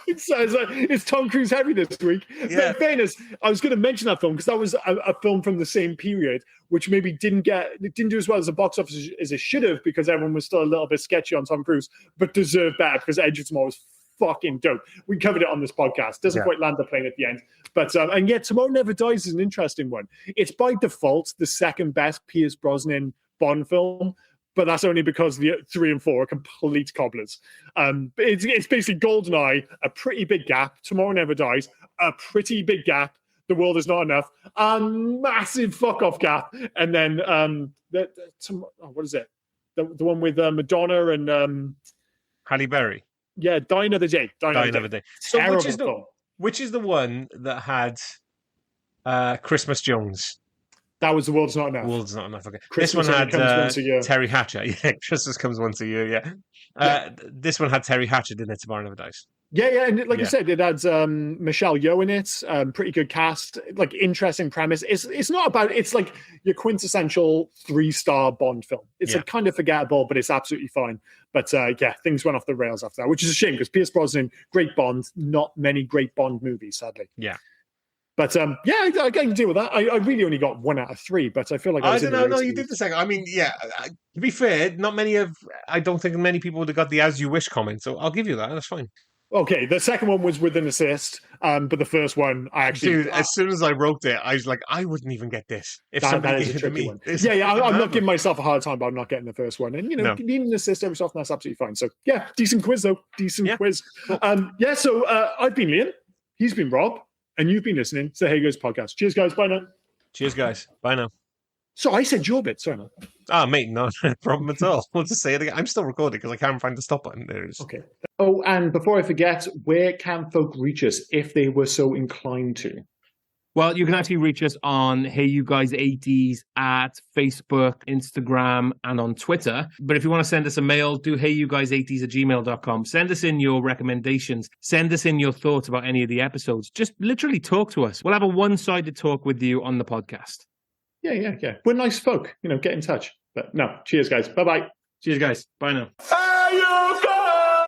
It's Tom Cruise heavy this week. Yeah. But in fairness, I was going to mention that film because that was a film from the same period, which maybe didn't do as well as the box office as it should have because everyone was still a little bit sketchy on Tom Cruise, but deserved better because Edge of Tomorrow was fucking dope. We covered it on this podcast. Doesn't quite land the plane at the end. But and yet Tomorrow Never Dies is an interesting one. It's by default the second best Pierce Brosnan Bond film, but that's only because the 3 and 4 are complete cobblers. It's basically GoldenEye, a pretty big gap, Tomorrow Never Dies, a pretty big gap, The World Is Not Enough, a massive fuck-off gap, and then what is it? The one with Madonna and Halle Berry. Yeah, Die Another Day. Die Another Day. So which is the one that had Christmas Jones? That was The World's Not Enough. World's Not Enough. Okay. Christmas this one had once a year. Terry Hatcher. Yeah, Christmas comes once a year. Yeah. This one had Terry Hatcher, didn't it? Tomorrow Never Dies. Yeah, and like you said, it had Michelle Yeoh in it. Pretty good cast, like interesting premise. It's not about. It's like your quintessential 3-star Bond film. It's like kind of forgettable, but it's absolutely fine. But things went off the rails after that, which is a shame because Pierce Brosnan, great Bond, not many great Bond movies, sadly. Yeah. But I can deal with that. I really only got 1 out of 3, but I feel like I don't know. No, you did the second. I mean, to be fair, I don't think many people would have got the "as you wish" comment. So I'll give you that. That's fine. Okay, the second one was with an assist, but the first one I actually. Dude, as soon as I wrote it, I was like, I wouldn't even get this if somebody gave it to me. I'm not giving myself a hard time about not getting the first one, and needing an assist every so often, that's absolutely fine. So decent quiz though, quiz. Cool. So I've been Liam, he's been Rob. And you've been listening to the Hey Goes podcast. Cheers, guys. Bye now. Cheers, guys. Bye now. So I said your bit. Sorry, man. Mate, no problem at all. We'll just say it again. I'm still recording because I can't find the stop button. There it is. Okay. Oh, and before I forget, where can folk reach us if they were so inclined to? Well, you can actually reach us on Hey You Guys 80s at Facebook, Instagram, and on Twitter. But if you want to send us a mail, do heyyouguys80s@gmail.com. Send us in your recommendations. Send us in your thoughts about any of the episodes. Just literally talk to us. We'll have a one-sided talk with you on the podcast. Yeah. We're nice folk. Get in touch. But no, cheers, guys. Bye-bye. Cheers, guys. Bye now.